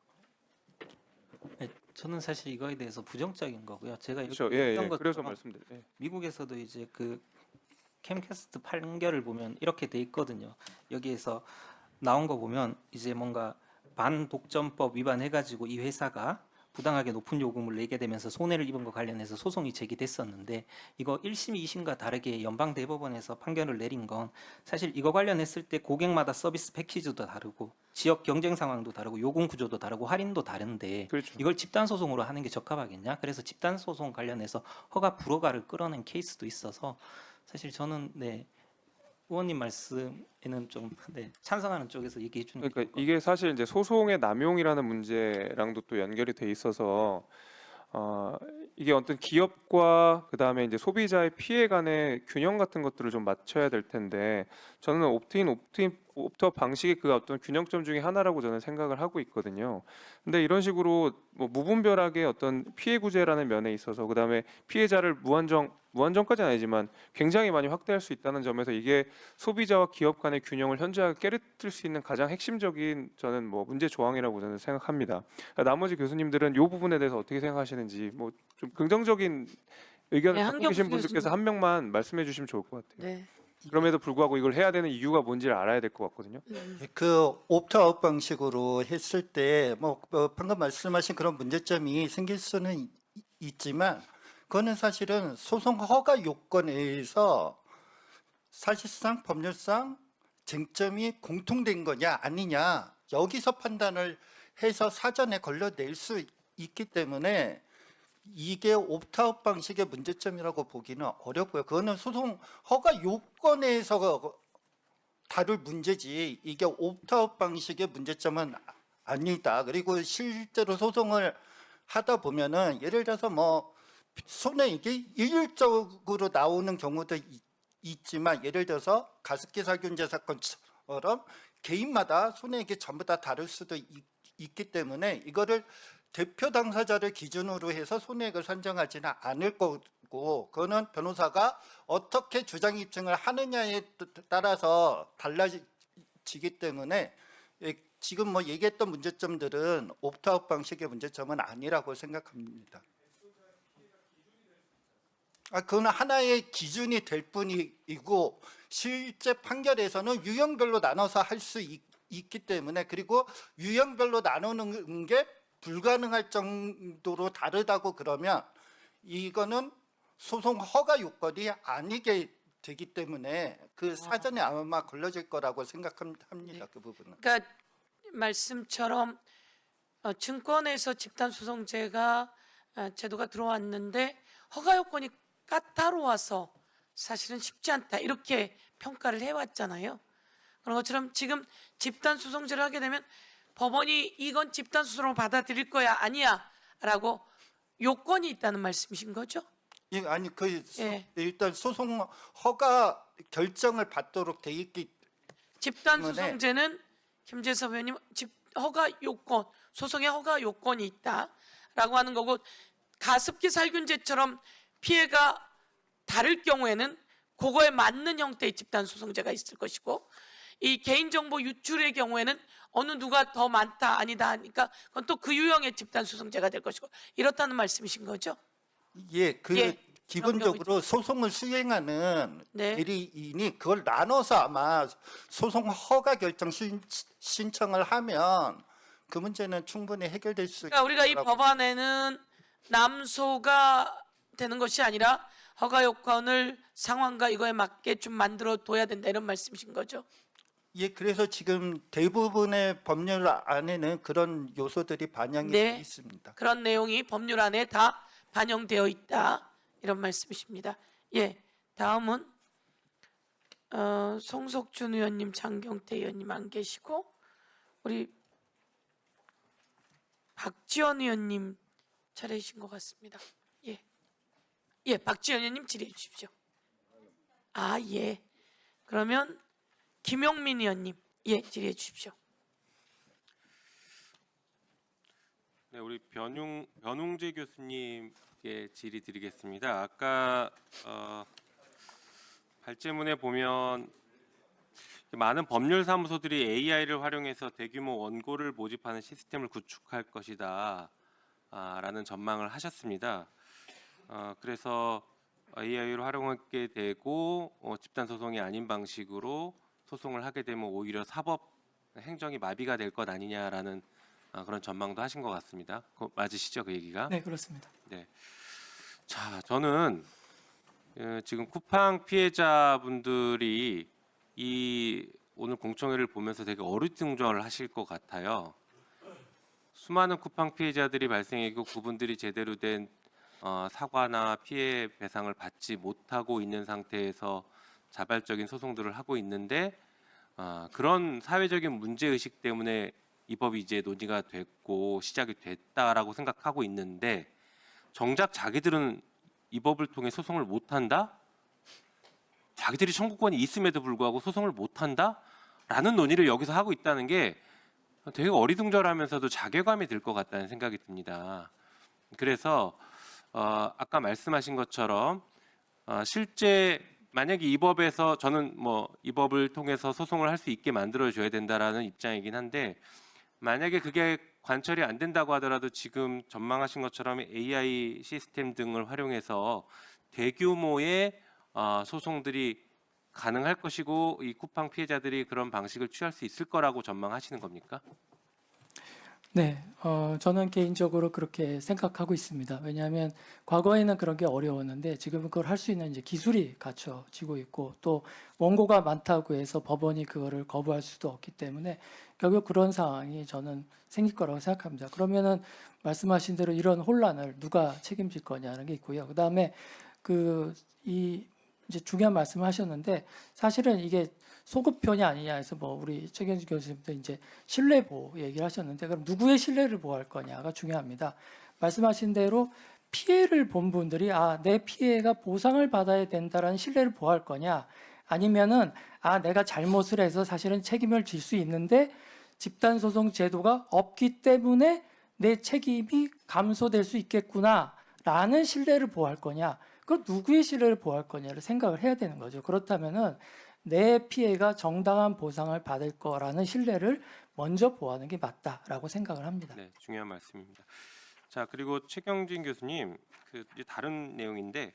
Speaker 9: 네, 저는 사실 이거에 대해서 부정적인 거고요. 제가
Speaker 17: 그렇죠.
Speaker 9: 이렇게 했던
Speaker 17: 그래서
Speaker 9: 것처럼
Speaker 17: 말씀드려요. 예.
Speaker 9: 미국에서도 이제 그 캠캐스트 판결을 보면 이렇게 돼 있거든요. 여기에서 나온 거 보면 이제 뭔가 반독점법 위반해가지고 이 회사가 부당하게 높은 요금을 내게 되면서 손해를 입은 거 관련해서 소송이 제기됐었는데 이거 1심, 2심과 다르게 연방대법원에서 판결을 내린 건 사실 이거 관련했을 때 고객마다 서비스 패키지도 다르고 지역 경쟁 상황도 다르고 요금 구조도 다르고 할인도 다른데
Speaker 17: 그렇죠.
Speaker 9: 이걸 집단 소송으로 하는 게 적합하겠냐? 그래서 집단 소송 관련해서 허가 불허가를 끌어낸 케이스도 있어서 사실 저는 의원님 말씀에는 좀 찬성하는 쪽에서 얘기해 주는 게
Speaker 17: 그러니까
Speaker 9: 좋을 것
Speaker 17: 이게 사실 이제 소송의 남용이라는 문제랑도 또 연결이 돼 있어서 이게 어떤 기업과 그다음에 이제 소비자의 피해 간의 균형 같은 것들을 좀 맞춰야 될 텐데 저는 옵트인 옵트아웃 방식의 그 어떤 균형점 중에 하나라고 저는 생각을 하고 있거든요. 근데 이런 식으로 뭐 무분별하게 어떤 피해 구제라는 면에 있어서 그다음에 피해자를 무한정까지는 아니지만 굉장히 많이 확대할 수 있다는 점에서 이게 소비자와 기업 간의 균형을 현저하게 깨뜨릴 수 있는 가장 핵심적인 저는 뭐 문제 조항이라고 저는 생각합니다. 나머지 교수님들은 이 부분에 대해서 어떻게 생각하시는지 뭐 좀 긍정적인 의견을
Speaker 1: 네,
Speaker 17: 갖고
Speaker 1: 한경수
Speaker 17: 계신 분들께서
Speaker 1: 교수님.
Speaker 17: 한 명만 말씀해 주시면 좋을 것 같아요.
Speaker 1: 네.
Speaker 17: 그럼에도 불구하고 이걸 해야 되는 이유가 뭔지를 알아야 될 것 같거든요.
Speaker 13: 그 옵트아웃 방식으로 했을 때 뭐 방금 말씀하신 그런 문제점이 생길 수는 있지만 그거는 사실은 소송 허가 요건에 의해서 사실상 법률상 쟁점이 공통된 거냐 아니냐 여기서 판단을 해서 사전에 걸러낼 수 있기 때문에 이게 옵트아웃 방식의 문제점이라고 보기는 어렵고요. 그거는 소송 허가 요건에서 다룰 문제지 이게 옵트아웃 방식의 문제점은 아니다. 그리고 실제로 소송을 하다 보면은 예를 들어서 뭐 손해이익이 일률적으로 나오는 경우도 있지만 예를 들어서 가습기 살균제 사건처럼 개인마다 손해이익이 전부 다 다를 수도 있기 때문에 이거를 대표 당사자를 기준으로 해서 손해액을 산정하지는 않을 거고 그거는 변호사가 어떻게 주장 입증을 하느냐에 따라서 달라지기 때문에 지금 뭐 얘기했던 문제점들은 옵트아웃 방식의 문제점은 아니라고 생각합니다. 그건 하나의 기준이 될 뿐이고 실제 판결에서는 유형별로 나눠서 할 수 있기 때문에 그리고 유형별로 나누는 게 불가능할 정도로 다르다고 그러면 이거는 소송 허가 요건이 아니게 되기 때문에 그 사전에 아마 걸러질 거라고 생각합니다. 그 부분은.
Speaker 1: 그러니까 말씀처럼 증권에서 집단소송제가 제도가 들어왔는데 허가 요건이 까다로워서 사실은 쉽지 않다 이렇게 평가를 해왔잖아요. 그런 것처럼 지금 집단소송제를 하게 되면 법원이 이건 집단소송으로 받아들일 거야 아니야 라고 요건이 있다는 말씀이신 거죠?
Speaker 13: 아니
Speaker 1: 예.
Speaker 13: 일단 소송 허가 결정을 받도록 돼 있기
Speaker 1: 집단소송제는 김재섭 의원님 허가 요건 소송의 허가 요건이 있다라고 하는 거고 가습기 살균제처럼 피해가 다를 경우에는 그거에 맞는 형태의 집단소송제가 있을 것이고 이 개인정보 유출의 경우에는 어느 누가 더 많다 아니다 하니까 그건 또 그 유형의 집단소송제가 될 것이고 이렇다는 말씀이신 거죠?
Speaker 13: 예,
Speaker 1: 예,
Speaker 13: 기본적으로 소송을 수행하는
Speaker 1: 네.
Speaker 13: 대리인이 그걸 나눠서 아마 소송 허가 결정 신청을 하면 그 문제는 충분히 해결될 수
Speaker 1: 그러니까 우리가 이
Speaker 13: 있다고
Speaker 1: 법안에는 남소가 되는 것이 아니라 허가 요건을 상황과 이거에 맞게 좀 만들어 둬야 된다 이런 말씀이신 거죠?
Speaker 13: 예, 그래서 지금 대부분의 법률 안에는 그런 요소들이 반영이
Speaker 1: 네.
Speaker 13: 되어 있습니다.
Speaker 1: 그런 내용이 법률 안에 다 반영되어 있다 이런 말씀이십니다. 예, 다음은 송석준 의원님, 장경태 의원님 안 계시고 우리 박지원 의원님 차례이신 것 같습니다. 예, 박지원 의원님 질의해 주십시오. 아, 예. 그러면 김용민 의원님, 예, 질의해 주십시오.
Speaker 18: 네, 우리 변웅재 교수님께 질의드리겠습니다. 아까 발제문에 보면 많은 법률사무소들이 AI를 활용해서 대규모 원고를 모집하는 시스템을 구축할 것이다 라는 전망을 하셨습니다. 그래서 AI를 활용하게 되고 집단 소송이 아닌 방식으로 소송을 하게 되면 오히려 사법 행정이 마비가 될 것 아니냐라는 그런 전망도 하신 것 같습니다. 맞으시죠, 그 얘기가?
Speaker 3: 네, 그렇습니다.
Speaker 18: 네. 자, 저는 지금 쿠팡 피해자분들이 이 오늘 공청회를 보면서 되게 어리둥절하실 것 같아요. 수많은 쿠팡 피해자들이 발생했고 그분들이 제대로 된 사과나 피해 배상을 받지 못하고 있는 상태에서 자발적인 소송들을 하고 있는데 그런 사회적인 문제의식 때문에 이 법이 이제 논의가 됐고 시작이 됐다라고 생각하고 있는데 정작 자기들은 이 법을 통해 소송을 못한다? 자기들이 청구권이 있음에도 불구하고 소송을 못한다? 라는 논의를 여기서 하고 있다는 게 되게 어리둥절하면서도 자괴감이 들 것 같다는 생각이 듭니다. 그래서 아까 말씀하신 것처럼 실제 만약에 이 법에서 저는 뭐 이 법을 통해서 소송을 할 수 있게 만들어줘야 된다라는 입장이긴 한데 만약에 그게 관철이 안 된다고 하더라도 지금 전망하신 것처럼 AI 시스템 등을 활용해서 대규모의 소송들이 가능할 것이고 이 쿠팡 피해자들이 그런 방식을 취할 수 있을 거라고 전망하시는 겁니까?
Speaker 3: 네, 저는 개인적으로 그렇게 생각하고 있습니다. 왜냐하면 과거에는 그런 게 어려웠는데 지금은 그걸 할 수 있는 이제 기술이 갖춰지고 있고 또 원고가 많다고 해서 법원이 그거를 거부할 수도 없기 때문에 결국 그런 상황이 저는 생길 거라고 생각합니다. 그러면은 말씀하신 대로 이런 혼란을 누가 책임질 거냐는 게 있고요. 그 다음에 이제 중요한 말씀을 하셨는데 사실은 이게 소급편이 아니냐 해서 뭐 우리 최경진 교수님도 이제 신뢰 보호 얘기를 하셨는데 그럼 누구의 신뢰를 보호할 거냐가 중요합니다. 말씀하신 대로 피해를 본 분들이 내 피해가 보상을 받아야 된다라는 신뢰를 보호할 거냐 아니면은 내가 잘못을 해서 사실은 책임을 질 수 있는데 집단소송 제도가 없기 때문에 내 책임이 감소될 수 있겠구나라는 신뢰를 보호할 거냐 그럼 누구의 신뢰를 보호할 거냐를 생각을 해야 되는 거죠. 그렇다면은 내 피해가 정당한 보상을 받을 거라는 신뢰를 먼저 보호하는 게 맞다라고 생각을 합니다.
Speaker 18: 네, 중요한 말씀입니다. 자, 그리고 최경진 교수님, 이제 다른 내용인데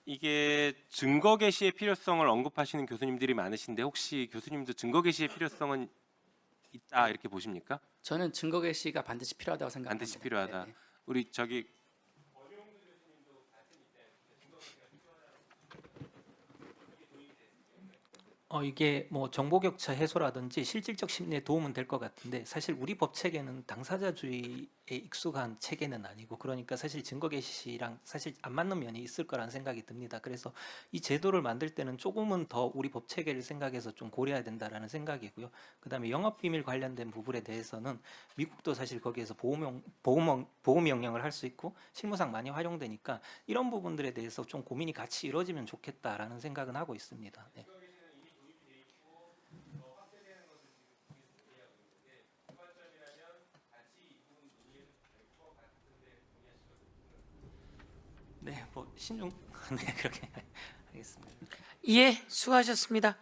Speaker 18: 이게 증거 개시의 필요성을 언급하시는 교수님들이 많으신데 혹시 교수님도 증거 개시의 필요성은 있다 이렇게 보십니까?
Speaker 8: 저는 증거 개시가 반드시 필요하다고 생각합니다.
Speaker 18: 반드시 필요하다.
Speaker 8: 네.
Speaker 18: 우리 저기
Speaker 9: 이게 뭐 정보 격차 해소라든지 실질적 심리에 도움은 될 것 같은데 사실 우리 법 체계는 당사자주의에 익숙한 체계는 아니고 그러니까 사실 증거 개시랑 사실 안 맞는 면이 있을 거라는 생각이 듭니다. 그래서 이 제도를 만들 때는 조금은 더 우리 법 체계를 생각해서 좀 고려해야 된다라는 생각이고요. 그다음에 영업 비밀 관련된 부분에 대해서는 미국도 사실 거기에서 보호 명령을 할 수 있고 실무상 많이 활용되니까 이런 부분들에 대해서 좀 고민이 같이 이루어지면 좋겠다라는 생각은 하고 있습니다. 네. 네, 뭐 신중 네 그렇게 하겠습니다.
Speaker 1: 예, 수고하셨습니다.